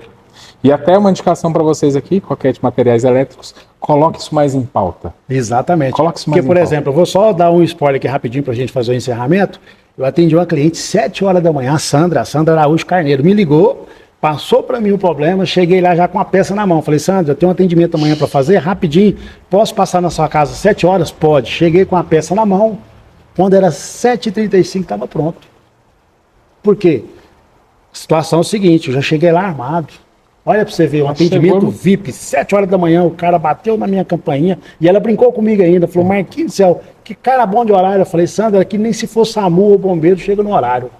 E até uma indicação para vocês aqui, Roquete Materiais Elétricos, coloque isso mais em pauta. Exatamente. Coloque isso mais Porque, por exemplo, eu vou só dar um spoiler aqui rapidinho para a gente fazer o encerramento. Eu atendi uma cliente 7 horas da manhã, a Sandra Araújo Carneiro, me ligou, passou para mim o problema, cheguei lá já com a peça na mão. Falei, Sandra, eu tenho um atendimento amanhã para fazer, rapidinho, posso passar na sua casa 7 horas? Pode. Cheguei com a peça na mão, quando era 7h35 estava pronto. Por quê? A situação é o seguinte, eu já cheguei lá armado. Olha para você ver, um atendimento VIP, 7 horas da manhã, o cara bateu na minha campainha e ela brincou comigo ainda, falou, Marquinhos do céu, que cara bom de horário. Eu falei, Sandra, aqui nem se for SAMU ou bombeiro chega no horário.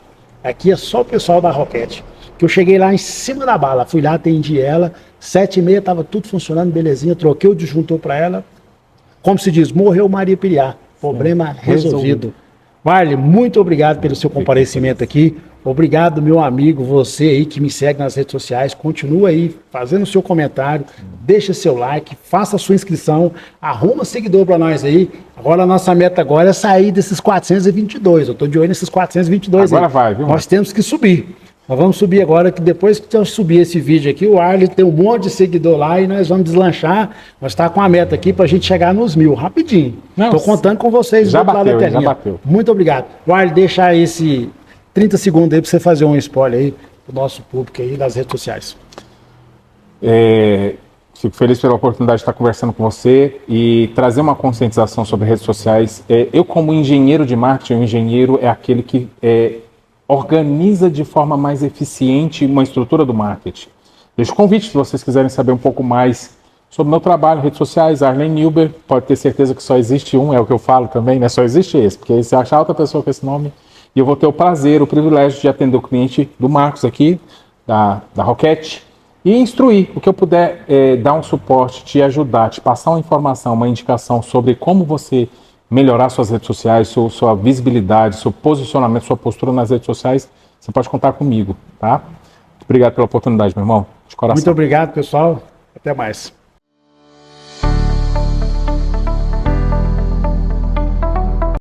Aqui é só o pessoal da Roquete. Que eu cheguei lá em cima da bala, fui lá, atendi ela, 7h30 estava tudo funcionando, belezinha, troquei o disjuntor para ela. Como se diz, morreu Maria Piriá. Problema resolvido. Marley, muito obrigado pelo seu comparecimento aqui. Obrigado, meu amigo, você aí que me segue nas redes sociais. Continua aí fazendo o seu comentário, deixa seu like, faça a sua inscrição, arruma seguidor para nós aí. Agora a nossa meta agora é sair desses 422. Eu estou de olho nesses 422 agora aí. vai, viu? Nós temos que subir. Nós vamos subir agora, que depois que eu subir esse vídeo aqui, o Arley tem um monte de seguidor lá e nós vamos deslanchar. Nós estamos com a meta aqui para a gente chegar nos 1000, rapidinho. Estou contando com vocês. Já bateu, já bateu. Muito obrigado. O Arley, deixa esse 30 segundos aí para você fazer um spoiler aí pro nosso público aí das redes sociais. Fico feliz pela oportunidade de estar conversando com você e trazer uma conscientização sobre redes sociais. Eu, como engenheiro de marketing, o engenheiro é aquele que organiza de forma mais eficiente uma estrutura do marketing. Deixo o convite, se vocês quiserem saber um pouco mais sobre o meu trabalho em redes sociais, Arlen Nilber, pode ter certeza que só existe um, é o que eu falo também, né? Só existe esse, porque se achar outra pessoa com esse nome, e eu vou ter o prazer, o privilégio de atender o cliente do Marcos aqui, da Rocket, e instruir o que eu puder, dar um suporte, te ajudar, te passar uma informação, uma indicação sobre como você melhorar suas redes sociais, sua visibilidade, seu posicionamento, sua postura nas redes sociais, você pode contar comigo, tá? Obrigado pela oportunidade, meu irmão, de coração. Muito obrigado, pessoal. Até mais.